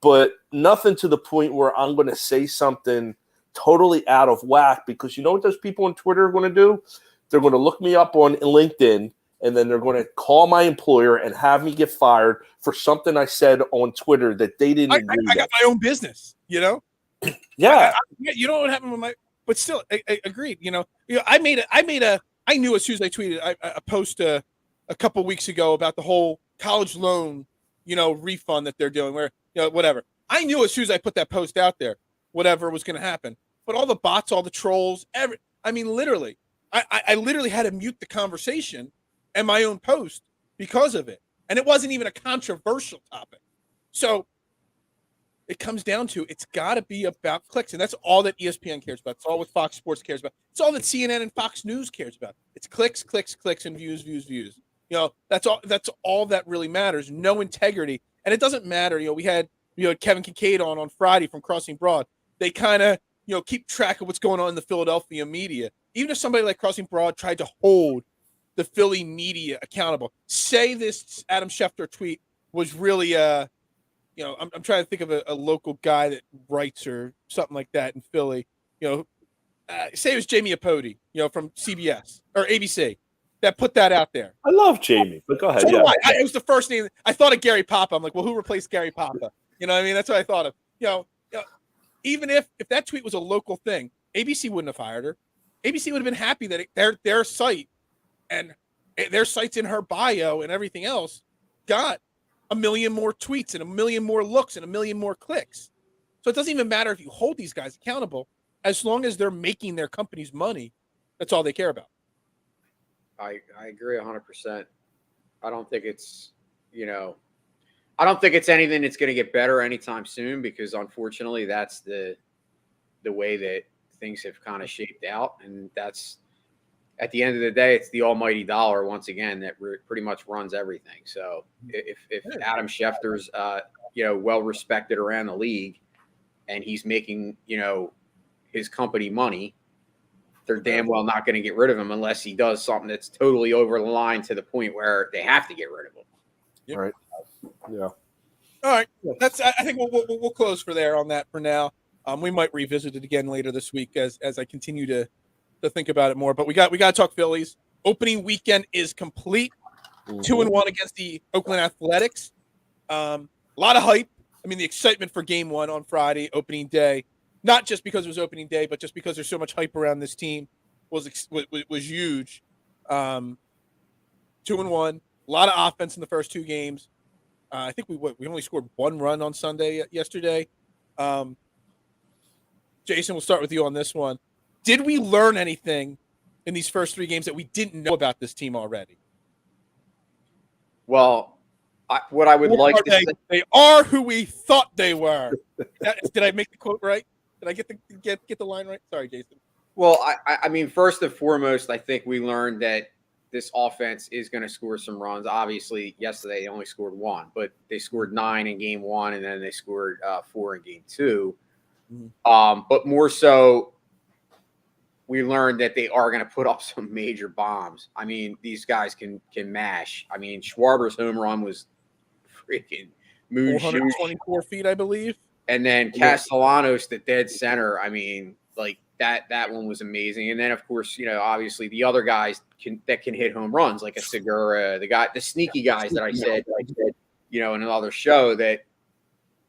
but nothing to the point where I'm going to say something totally out of whack, because you know what those people on Twitter are going to do? They're going to look me up on LinkedIn, and then they're going to call my employer and have me get fired for something I said on Twitter that they didn't agree with. I got my own business, Yeah. You know what happened with my, but still, I agreed. I knew as soon as I tweeted, I posted a couple weeks ago about the whole college loan, refund that they're doing, where, whatever. I knew as soon as I put that post out there, whatever was going to happen. But all the bots, all the trolls, literally, I literally had to mute the conversation and my own post because of it. And it wasn't even a controversial topic. So it comes down to, it's got to be about clicks. And that's all that ESPN cares about. It's all what Fox Sports cares about. It's all that CNN and Fox News cares about. It's clicks, clicks, clicks, and views, views, views. That's all that really matters. No integrity. And it doesn't matter. We had Kevin Kincaid on Friday from Crossing Broad. They kind of, keep track of what's going on in the Philadelphia media. Even if somebody like Crossing Broad tried to hold the Philly media accountable, say this Adam Schefter tweet was really, I'm trying to think of a local guy that writes or something like that in Philly, say it was Jamie Apodi, from CBS or ABC that put that out there. I love Jamie, but go ahead. So it was the first name. I thought of Gary Papa. I'm like, well, who replaced Gary Papa? You know what I mean? That's what I thought of. Even if that tweet was a local thing, ABC wouldn't have hired her. ABC would have been happy that their site and their sites in her bio and everything else got 1 million more tweets and 1 million more looks and 1 million more clicks. So it doesn't even matter if you hold these guys accountable, as long as they're making their company's money. That's all they care about. I agree 100%. I don't think it's, I don't think it's anything that's going to get better anytime soon, because unfortunately that's the way that things have kind of shaped out. And that's, at the end of the day, it's the almighty dollar once again that pretty much runs everything. So if Adam Schefter's, well respected around the league, and he's making, his company money, they're damn well not going to get rid of him unless he does something that's totally over the line to the point where they have to get rid of him. Yep. Right. Yeah. All right. I think we'll close for there on that for now. We might revisit it again later this week as I continue to think about it more. But we got to talk Phillies. Opening weekend is complete. 2-1 against the Oakland Athletics. A lot of hype. The excitement for Game 1 on Friday, opening day, not just because it was opening day, but just because there's so much hype around this team was huge. 2-1. A lot of offense in the first two games. I think we only scored one run on Sunday yesterday. Jason, we'll start with you on this one. Did we learn anything in these first three games that we didn't know about this team already? Well, what I would like to say, they are who we thought they were. Did I make the quote right? Did I get the line right? Sorry, Jason. Well, I mean, first and foremost, I think we learned that this offense is going to score some runs. Obviously, yesterday they only scored 1, but they scored 9 in Game 1, and then they scored 4 in Game 2. But more so, we learned that they are going to put up some major bombs. These guys can mash. Schwarber's home run was freaking moon 424 feet, I believe. And then Castellanos, the dead center. that one was amazing. And then, of course, obviously the other guys that can hit home runs, like a Segura, the sneaky guys that I said, in another show that,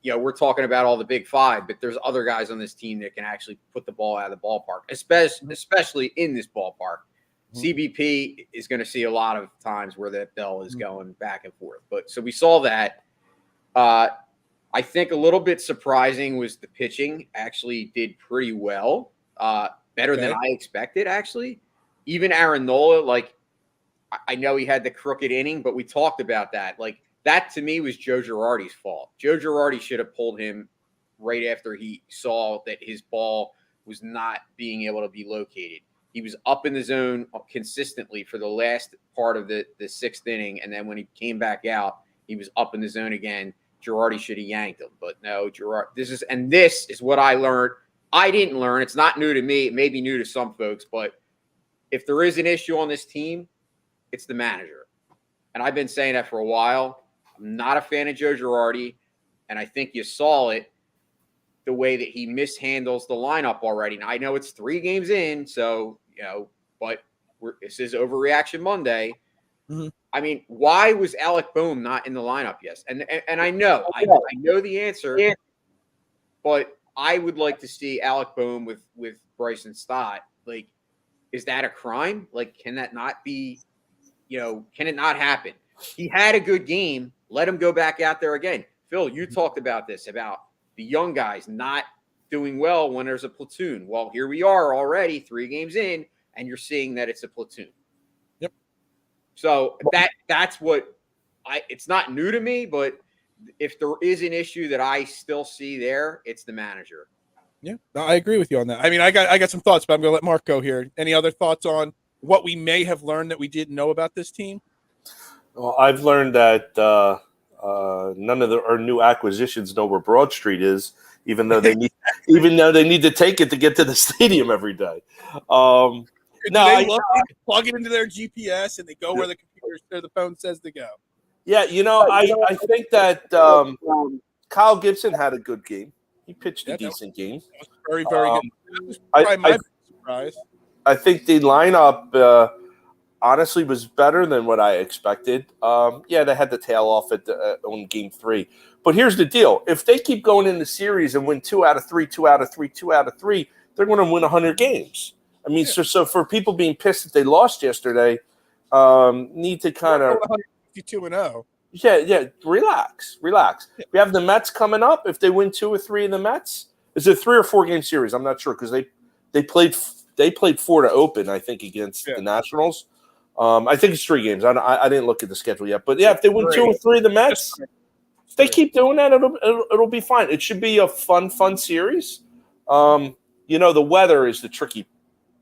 we're talking about all the big five, but there's other guys on this team that can actually put the ball out of the ballpark, especially in this ballpark. CBP is going to see a lot of times where that bell is going back and forth. But so we saw that. I think a little bit surprising was the pitching actually did pretty well, better than I expected, actually. Even Aaron Nola, I know he had the crooked inning, but we talked about that. That to me was Joe Girardi's fault. Joe Girardi should have pulled him right after he saw that his ball was not being able to be located. He was up in the zone consistently for the last part of the sixth inning, and then when he came back out, he was up in the zone again. Girardi should have yanked him, but no, this is what I learned. I didn't learn. It's not new to me. It may be new to some folks, but if there is an issue on this team, it's the manager. And I've been saying that for a while. I'm not a fan of Joe Girardi, and I think you saw it the way that he mishandles the lineup already. Now, I know it's 3 games in, so, but this is Overreaction Monday. Mm-hmm. I mean, why was Alec Boehm not in the lineup? Yes. And I know the answer, but I would like to see Alec Boehm with Bryson Stott. Is that a crime? Can that not be, can it not happen? He had a good game. Let him go back out there again. Phil, you talked about this, about the young guys not doing well when there's a platoon. Well, here we are already 3 games in, and you're seeing that it's a platoon. Yep. So that's what it's not new to me, but if there is an issue that I still see there, it's the manager. Yeah, no, I agree with you on that. I mean, I got some thoughts, but I'm going to let Mark go here. Any other thoughts on what we may have learned that we didn't know about this team? Well, I've learned that none of our new acquisitions know where Broad Street is, even though they need to take it to get to the stadium every day. Plug it into their GPS and they go where the computer or the phone says to go. Yeah, I think that Kyle Gibson had a good game. He pitched a decent game. Very, very good. That was probably my surprise. I think the lineup honestly was better than what I expected. They had the tail off on game 3. But here's the deal. If they keep going in the series and win 2 out of 3, 2 out of 3, 2 out of 3, they're going to win 100 games. I mean, so for people being pissed that they lost yesterday, need to kind of 52-0. Yeah, relax. Yeah. We have the Mets coming up. If they win 2 or 3 of the Mets, is it 3 or 4 game series? I'm not sure because they played 4 to open, I think, against the Nationals. I think it's 3 games. I didn't look at the schedule yet, but if they win 2 or 3 of the Mets, if they keep doing that, it'll be fine. It should be a fun series. The weather is the tricky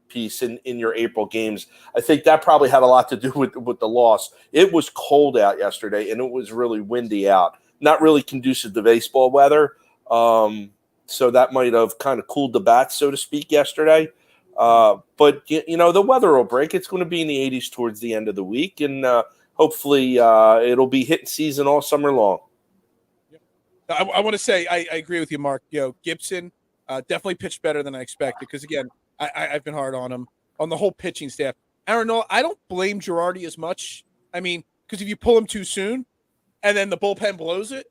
piece in your April games. I think that probably had a lot to do with the loss. It was cold out yesterday, and it was really windy out. Not really conducive to baseball weather. So that might have kind of cooled the bats, so to speak, yesterday. But the weather will break. It's going to be in the 80s towards the end of the week, and hopefully it'll be hitting season all summer long. I want to say I agree with you, Mark. Gibson definitely pitched better than I expected because, again, I've been hard on him, on the whole pitching staff. Aaron Nola, I don't blame Girardi as much. I mean, because if you pull him too soon and then the bullpen blows it,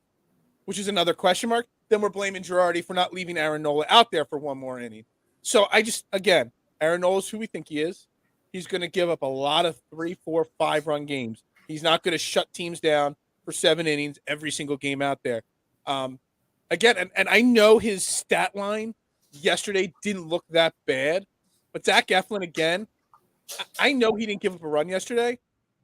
which is another question mark, then we're blaming Girardi for not leaving Aaron Nola out there for one more inning. So Aaron Nola's who we think he is. He's going to give up a lot of 3, 4, 5-run games. He's not going to shut teams down for 7 innings every single game out there. Again, and I know his stat line yesterday didn't look that bad, but Zach Eflin, again, I know he didn't give up a run yesterday,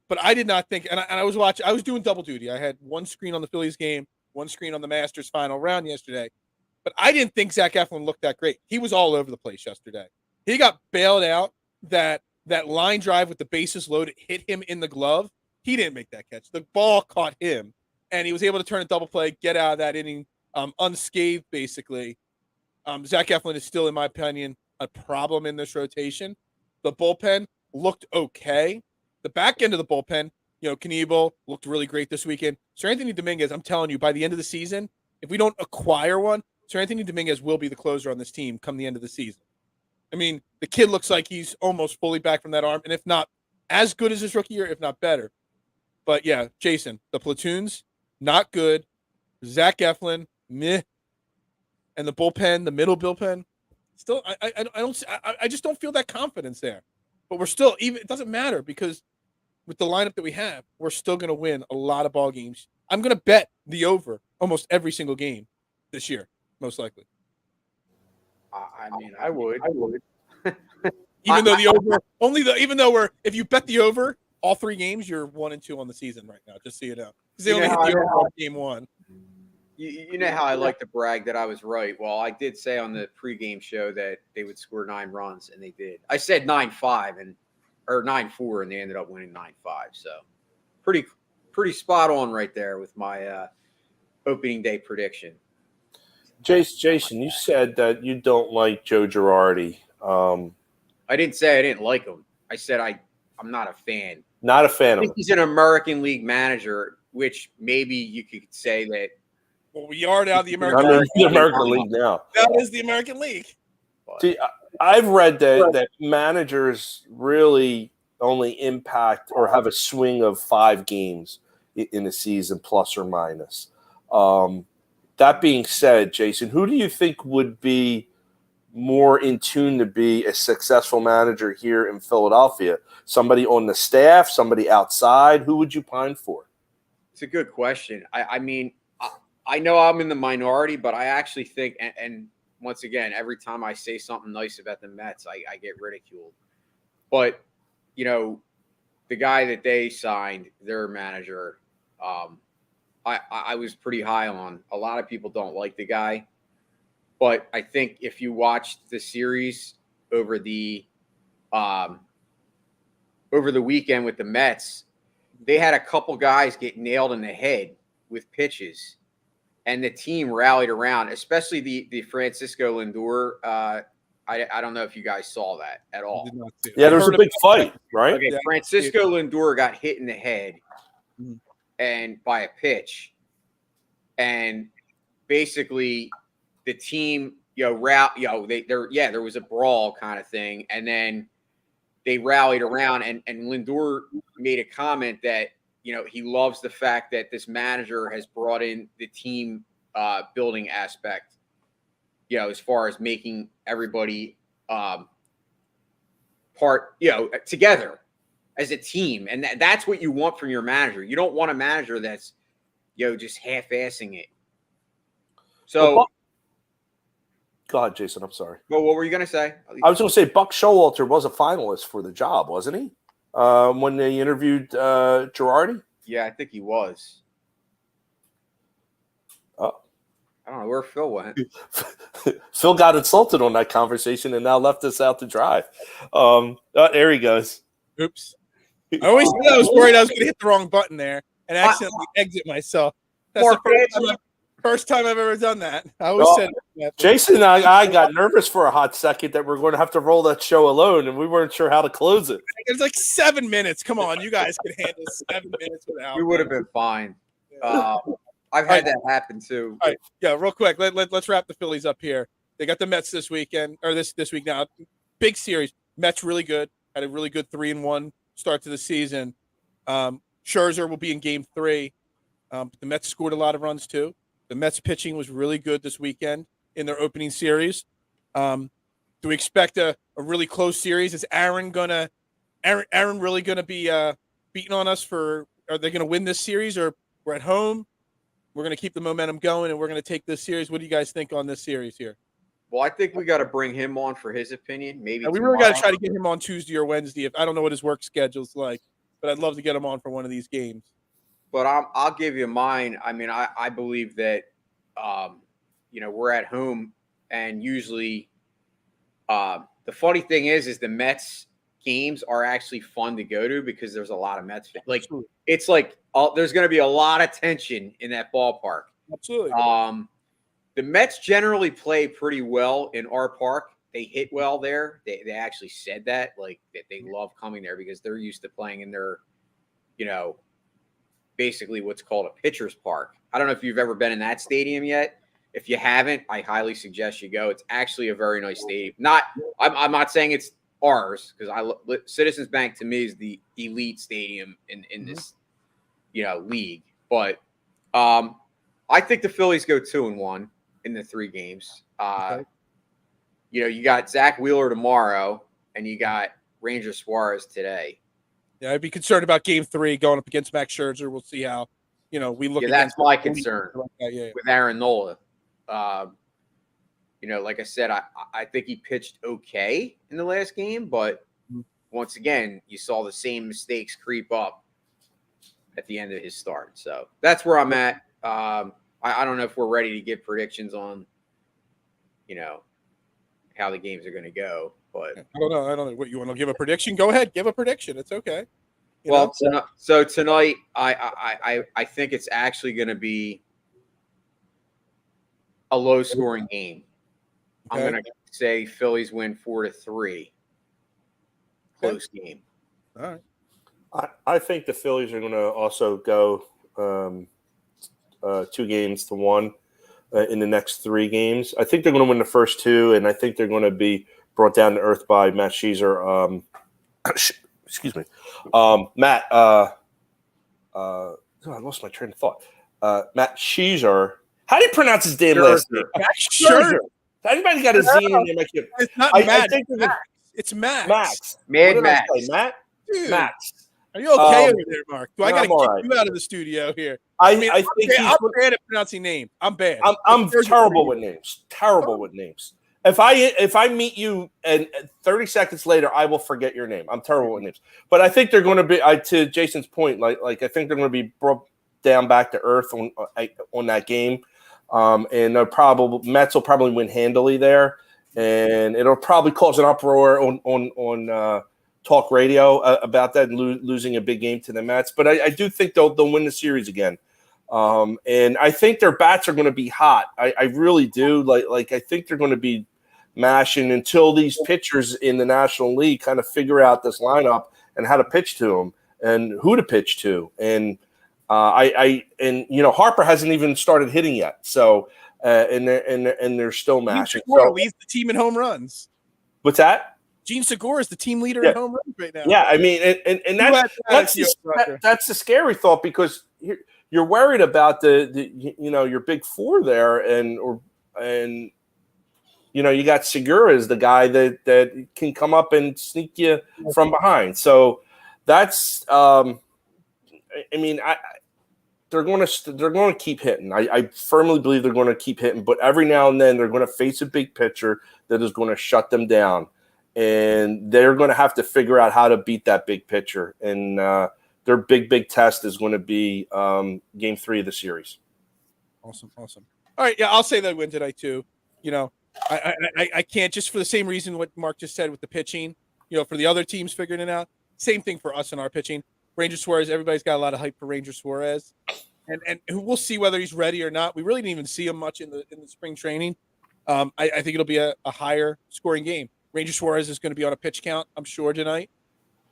but I did not think, and I was watching, I was doing double duty. I had one screen on the Phillies game, one screen on the Masters final round yesterday, but I didn't think Zach Eflin looked that great. He was all over the place yesterday. He got bailed out. That line drive with the bases loaded hit him in the glove. He didn't make that catch. The ball caught him, and he was able to turn a double play, get out of that inning unscathed, basically. Zach Eflin is still, in my opinion, a problem in this rotation. The bullpen looked okay. The back end of the bullpen, Knievel looked really great this weekend. Sir Anthony Dominguez, I'm telling you, by the end of the season, if we don't acquire one, Sir Anthony Dominguez will be the closer on this team come the end of the season. I mean, the kid looks like he's almost fully back from that arm, and if not as good as his rookie year, if not better. But yeah, Jason, the platoons, not good. Zach Eflin, meh. And the bullpen, the middle bullpen, still, I just don't feel that confidence there. But we're still, even, it doesn't matter because with the lineup that we have, we're still going to win a lot of ball games. I'm going to bet the over almost every single game this year, most likely. I mean, I would. Even though the over, even though if you bet the over all 3 games, you're 1-2 on the season right now, just so you know. Because they only hit the over on game 1. You know how I like to brag that I was right. Well, I did say on the pregame show that they would score 9 runs, and they did. I said 9-5 or 9-4, and they ended up winning 9-5. So pretty spot on right there with my opening day prediction. Jason, you said that you don't like Joe Girardi. I didn't say I didn't like him. I said I'm not a fan. Not a fan I of think him. he's an American League manager, which maybe you could say that. Well, we are now the American League. The American League now. That is the American League. See, I've read that managers really only impact or have a swing of 5 games in a season, plus or minus. That being said, Jason, who do you think would be more in tune to be a successful manager here in Philadelphia? Somebody on the staff, somebody outside? Who would you pine for? It's a good question. I mean, I know I'm in the minority, but I actually think, and once again, every time I say something nice about the Mets, I get ridiculed. But, you know, the guy that they signed, their manager, I was pretty high on. A lot of people don't like the guy. But I think if you watched the series over the weekend with the Mets, they had a couple guys get nailed in the head with pitches, and the team rallied around, especially the Francisco Lindor. I don't know if you guys saw that at all. Yeah, there was a big fight, right? Okay, Yeah. Francisco Lindor got hit in the head and by a pitch, and basically the team, there was a brawl kind of thing, and then they rallied around, and Lindor made a comment that, he loves the fact that this manager has brought in the team building aspect, as far as making everybody together as a team. And that's what you want from your manager. You don't want a manager that's, just half-assing it. So go ahead, Jason. I'm sorry. Well, what were you going to say? I was going to say Buck Showalter was a finalist for the job, wasn't he? When they interviewed Girardi? Yeah, I think he was. Oh. I don't know where Phil went. Phil got insulted on that conversation and now left us out to dry. There he goes. Oops. I always said I was worried I was going to hit the wrong button there and accidentally exit myself. That's the first time I've ever done that. I always said that. Jason and I got nervous for a hot second that we're going to have to roll that show alone, and we weren't sure how to close it. It's like 7 minutes. Come on, you guys can handle 7 minutes without. We would have been fine. I've had that happen too. All right, yeah, real quick. Let's wrap the Phillies up here. They got the Mets this weekend, or this week now. Big series. Mets really good. Had a really good 3-1 start to the season. Scherzer will be in Game 3. The Mets scored a lot of runs too. The Mets pitching was really good this weekend in their opening series. Do we expect a really close series? Is Aaron really gonna be beating on us are they gonna win this series, or we're at home? We're gonna keep the momentum going and we're gonna take this series. What do you guys think on this series here? Well, I think we got to bring him on for his opinion. Maybe we really got to try to get him on Tuesday or Wednesday. I don't know what his work schedule's like, but I'd love to get him on for one of these games. But I'll give you mine. I mean, I believe that, we're at home, and usually the funny thing is the Mets games are actually fun to go to because there's a lot of Mets fans. Like, it's like there's going to be a lot of tension in that ballpark. Absolutely. The Mets generally play pretty well in our park. They hit well there. They actually said that, like, that they love coming there because they're used to playing in their, basically what's called a pitcher's park. I don't know if you've ever been in that stadium yet. if you haven't, I highly suggest you go. It's actually a very nice stadium. I'm not saying it's ours because Citizens Bank to me is the elite stadium in this league. But I think the Phillies go 2-1 in the 3 games. Okay. You got Zach Wheeler tomorrow, and you got Ranger Suarez today. Yeah, I'd be concerned about Game 3 going up against Max Scherzer. We'll see how we look. Yeah, that's my concern with Aaron Nola. Like I said, I think he pitched okay in the last game, but once again, you saw the same mistakes creep up at the end of his start. So that's where I'm at. I don't know if we're ready to give predictions on, how the games are going to go, but I don't know. What you want to give a prediction? Go ahead, give a prediction. It's okay. So tonight, I think it's actually going to be a low-scoring game. Okay. I'm going to say Phillies win 4-3. Close game. All right. I think the Phillies are going to also go 2-1 in the next 3 games. I think they're going to win the first 2, and I think they're going to be brought down to earth by Matt Scherzer. Excuse me. Matt, I lost my train of thought. Matt Scherzer. How do you pronounce his damn last name? Matt Scherzer. Anybody got a Z in there? It's not Matt. It's Max. Max. Matt? Dude, Max. Are you okay over there, Mark? Do I got to kick you out of the studio here? I'm bad at pronouncing names. I'm bad. I'm terrible with names. Terrible with names. If I meet you and 30 seconds later, I will forget your name. I'm terrible with names. But I think they're going to be, to Jason's point, like I think they're going to be brought down back to earth on that game. And Mets will probably win handily there, and it'll probably cause an uproar on talk radio about that and losing a big game to the Mets. But I do think they'll win the series again, and I think their bats are going to be hot. I really do. Like I think they're going to be mashing until these pitchers in the National League kind of figure out this lineup and how to pitch to them and who to pitch to and. Harper hasn't even started hitting yet. So, and they're still mashing. Gene Segura leads the team in home runs. What's that? Gene Segura is the team leader in home runs right now. Yeah, I mean, and that's the scary thought because you're worried about your big 4 there, and you got Segura as the guy that can come up and sneak you from behind. So that's. They're going to keep hitting. I firmly believe they're going to keep hitting, but every now and then they're going to face a big pitcher that is going to shut them down, and they're going to have to figure out how to beat that big pitcher. And their big test is going to be Game 3 of the series. Awesome. All right, yeah, I'll say they win tonight too. I can't, just for the same reason what Mark just said with the pitching. For the other teams figuring it out, same thing for us in our pitching. Ranger Suarez, everybody's got a lot of hype for Ranger Suarez, and we'll see whether he's ready or not. We really didn't even see him much in the spring training. I think it'll be a higher scoring game. Ranger Suarez is going to be on a pitch count, I'm sure, tonight.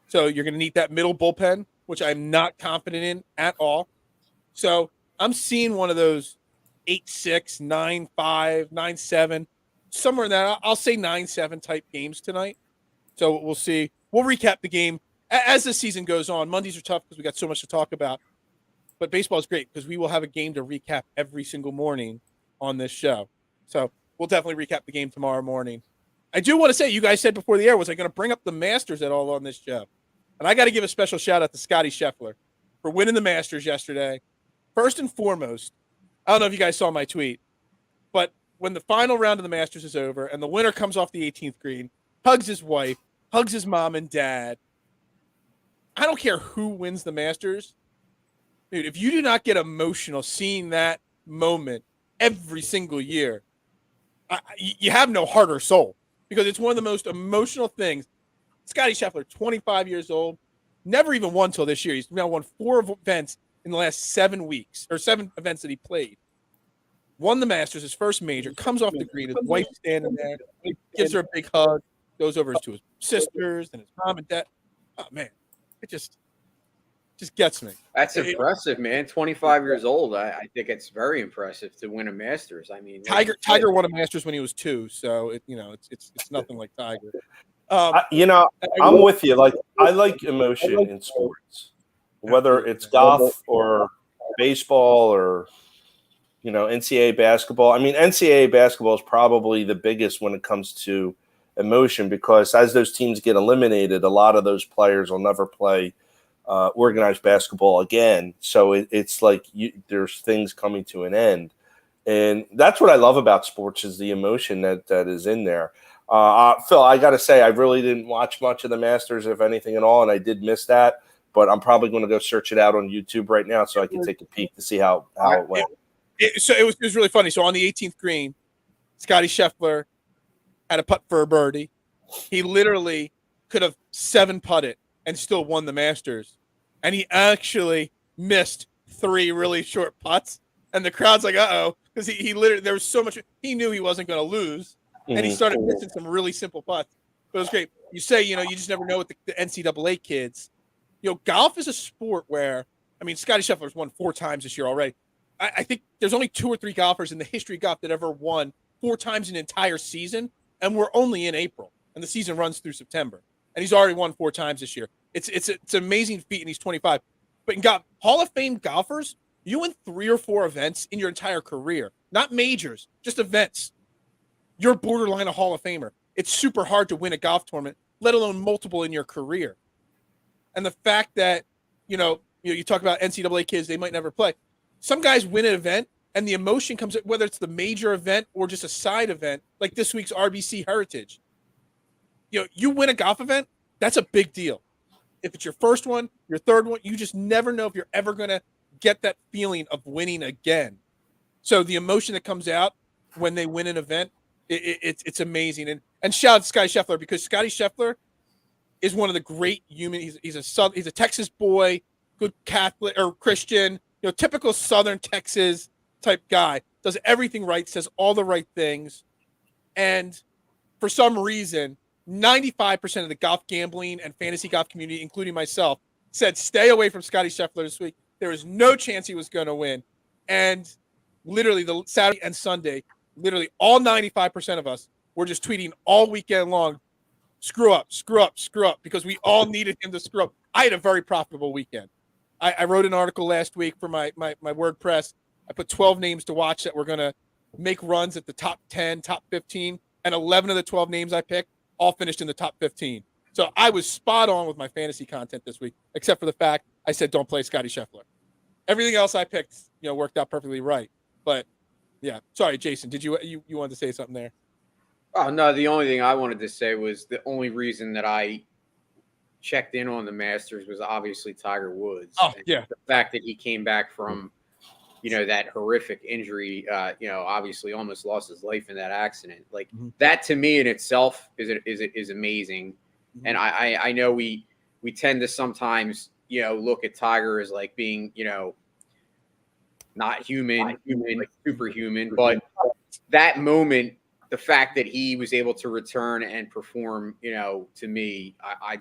So you're going to need that middle bullpen, which I'm not confident in at all. So I'm seeing one of those 8-6, 9-5, 9-7, somewhere in that. I'll say 9-7 type games tonight. So we'll see. We'll recap the game as the season goes on. Mondays are tough because we got so much to talk about. But baseball is great because we will have a game to recap every single morning on this show. So we'll definitely recap the game tomorrow morning. I do want to say, you guys said before the air, was I going to bring up the Masters at all on this show? And I got to give a special shout out to Scotty Scheffler for winning the Masters yesterday. First and foremost, I don't know if you guys saw my tweet, but when the final round of the Masters is over and the winner comes off the 18th green, hugs his wife, hugs his mom and dad. I don't care who wins the Masters. Dude, if you do not get emotional seeing that moment every single year, you have no heart or soul, because it's one of the most emotional things. Scotty Scheffler, 25 years old, never even won till this year. He's now won 4 events in the last 7 weeks, or 7 events that he played. Won the Masters, his first major, comes off the green, his wife standing there, gives her a big hug, goes over to his sisters and his mom and dad. Oh, man. Just gets me. That's impressive, man. 25 years old. I think it's very impressive to win a Masters. I mean, Tiger won a Masters when he was 2, so it's nothing like Tiger. I'm with you. Like, I like emotion in sports, whether it's golf or baseball or NCAA basketball. I mean, NCAA basketball is probably the biggest when it comes to emotion, because as those teams get eliminated, a lot of those players will never play organized basketball again. So it's like there's things coming to an end. And that's what I love about sports, is the emotion that is in there. Phil, I got to say, I really didn't watch much of the Masters, if anything at all, and I did miss that. But I'm probably going to go search it out on YouTube right now so I can take a peek to see how it went. It was really funny. So on the 18th green, Scotty Scheffler had a putt for a birdie. He literally could have 7-putted and still won the Masters. And he actually missed 3 really short putts. And the crowd's like, uh-oh. Because he literally, there was so much, he knew he wasn't going to lose. And he started missing some really simple putts. But it was great. You say, you just never know with the NCAA kids. Golf is a sport where, I mean, Scotty Scheffler's won 4 times this year already. I think there's only 2 or 3 golfers in the history of golf that ever won 4 times an entire season. And we're only in April. And the season runs through September. And he's already won 4 times this year. It's an amazing feat, and he's 25. But in golf, Hall of Fame golfers, you win 3 or 4 events in your entire career. Not majors, just events. You're borderline a Hall of Famer. It's super hard to win a golf tournament, let alone multiple in your career. And the fact that, you talk about NCAA kids, they might never play. Some guys win an event, and the emotion comes, whether it's the major event or just a side event, like this week's RBC Heritage. You win a golf event, that's a big deal. If it's your first one, your third one, you just never know if you're ever going to get that feeling of winning again. So the emotion that comes out when they win an event, it's amazing. And shout out to Scotty Scheffler, because Scotty Scheffler is one of the great human. He's a Texas boy, good Catholic or Christian, typical Southern Texas type guy. Does everything right, says all the right things, and for some reason, 95% of the golf gambling and fantasy golf community, including myself, said stay away from Scotty Scheffler this week. There was no chance he was going to win, and literally the Saturday and Sunday, literally all 95% of us were just tweeting all weekend long, screw up, screw up, screw up, because we all needed him to screw up. I had a very profitable weekend. I wrote an article last week for my WordPress. I put 12 names to watch that were going to make runs at the top 10, top 15, and 11 of the 12 names I picked all finished in the top 15. So I was spot on with my fantasy content this week, except for the fact I said don't play Scotty Scheffler. Everything else I picked, worked out perfectly right. But yeah, sorry, Jason, did you wanted to say something there? Oh no, the only thing I wanted to say was the only reason that I checked in on the Masters was obviously Tiger Woods. Oh, yeah. The fact that he came back from, that horrific injury, obviously almost lost his life in that accident. Like that to me in itself is amazing. Mm-hmm. And I know we tend to sometimes, look at Tiger as like being, not human, like superhuman, but that moment, the fact that he was able to return and perform, to me, I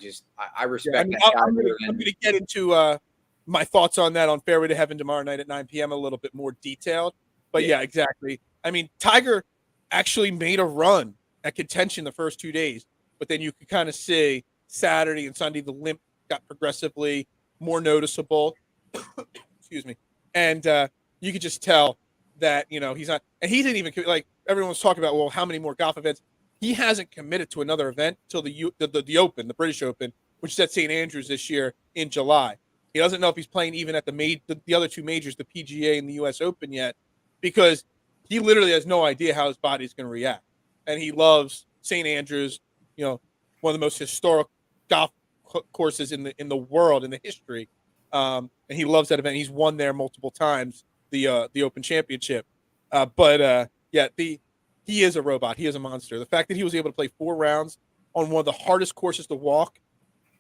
respect that. I'm going to get into my thoughts on that on Fairway to Heaven tomorrow night at 9 p.m. a little bit more detailed. But yeah, exactly. I mean, Tiger actually made a run at contention the first 2 days, but then you could kind of see Saturday and Sunday the limp got progressively more noticeable. Excuse me. And you could just tell that, he's not, and he didn't even, like, everyone was talking about, well, how many more golf events? He hasn't committed to another event till the Open, the British Open, which is at St. Andrews this year in July. He doesn't know if he's playing even at the other 2 majors, the PGA and the U.S. Open yet, because he literally has no idea how his body's going to react. And he loves St. Andrews, one of the most historic golf courses in the world, in the history. And he loves that event. He's won there multiple times, the Open Championship. He is a robot. He is a monster. The fact that he was able to play 4 rounds on one of the hardest courses to walk,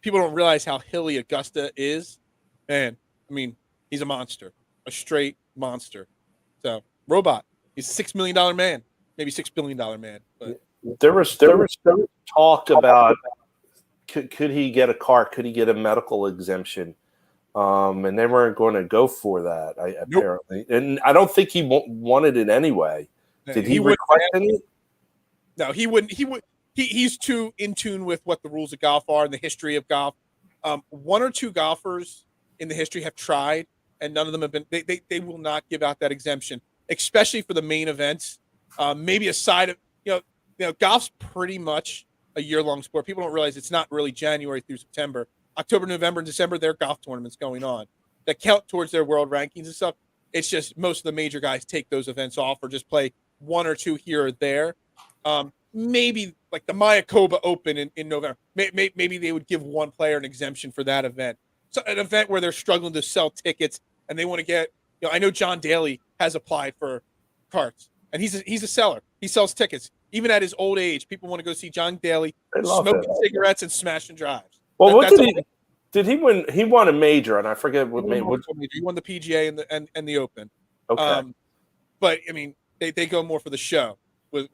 people don't realize how hilly Augusta is. Man, I mean, he's a monster, a straight monster. So, robot. He's a $6 million man, maybe $6 billion man. But there was talk about could he get a car? Could he get a medical exemption and they weren't going to go for that. Apparently, and I don't think he wanted it anyway. Did he request any? No, he wouldn't. He's too in tune with what the rules of golf are and the history of golf. One or two golfers in the history have tried, and none of them have been. They will not give out that exemption, especially for the main events. Maybe a side of golf's pretty much a year-long sport. People don't realize it's not really January through September. October, November, and December, there are golf tournaments going on that count towards their world rankings and stuff. It's just most of the major guys take those events off or just play one or two here or there. Maybe like the Mayakoba Open in November. Maybe they would give one player an exemption for that event. So an event where they're struggling to sell tickets and they want to get. I know John Daly has applied for carts, and he's a seller. He sells tickets. Even at his old age, people want to go see John Daly smoking cigarettes and smashing drives. Well, did he win? He won a major, and I forget what major. He won the PGA and the Open. Okay. But I mean, they go more for the show with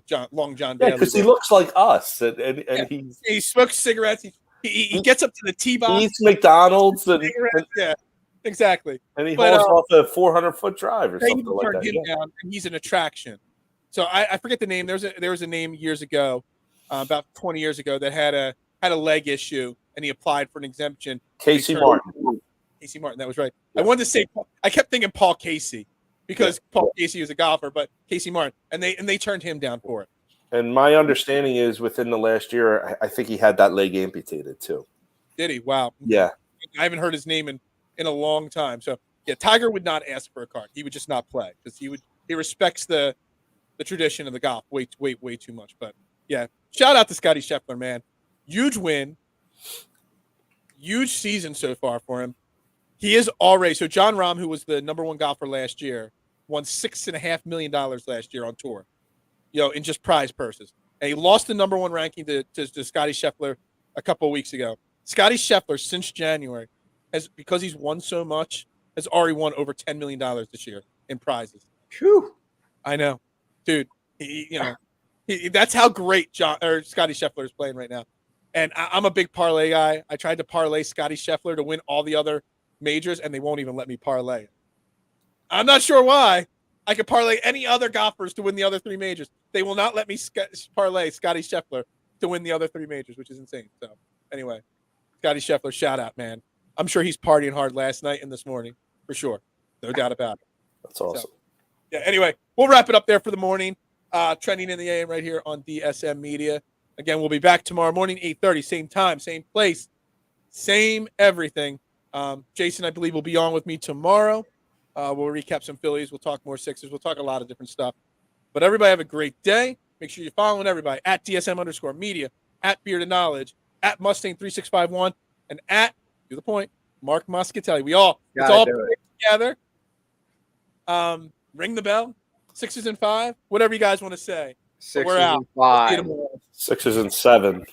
John Daly. Yeah, because he looks like us, and he smokes cigarettes. He gets up to the tee box. He eats McDonald's and yeah, exactly. And he holds off a 400-foot drive or something like that. Him down, and he's an attraction. So I forget the name. There was a name years ago, about 20 years ago, that had a leg issue, and he applied for an exemption. Casey Martin. Casey Martin, that was right. I wanted to say I kept thinking Paul Casey because Paul Casey was a golfer, but Casey Martin, and they turned him down for it. And my understanding is within the last year, I think he had that leg amputated too. Did he? Wow. Yeah. I haven't heard his name in a long time. So yeah, Tiger would not ask for a card. He would just not play because he respects the tradition of the golf way too much. But yeah, shout out to Scotty Scheffler, man. Huge win. Huge season so far for him. He is already so John Rahm, who was the number one golfer last year, won $6.5 million last year on tour, in just prize purses. And he lost the number one ranking to Scotty Scheffler a couple of weeks ago. Scotty Scheffler, since January, because he's won so much, has already won over $10 million this year in prizes. Whew. I know. Dude, that's how great Scotty Scheffler is playing right now. And I'm a big parlay guy. I tried to parlay Scotty Scheffler to win all the other majors, and they won't even let me parlay it. I'm not sure why. I could parlay any other golfers to win the other three majors. They will not let me parlay Scotty Scheffler to win the other three majors, which is insane. So anyway, Scotty Scheffler, shout out, man. I'm sure he's partying hard last night and this morning, for sure. No doubt about it. That's awesome. So, yeah, anyway, we'll wrap it up there for the morning. Trending in the AM right here on DSM Media. Again, we'll be back tomorrow morning, 8:30, same time, same place, same everything. Jason, I believe, will be on with me tomorrow. We'll recap some Phillies. We'll talk more Sixers. We'll talk a lot of different stuff. But everybody have a great day. Make sure you're following everybody at DSM_media, at Beard of Knowledge, at Mustang3651, and at, to the point, Mark Muscatelli. It's all together. Ring the bell. 6s and 5, whatever you guys want to say. 6s We're out. and 5. 6s and 7.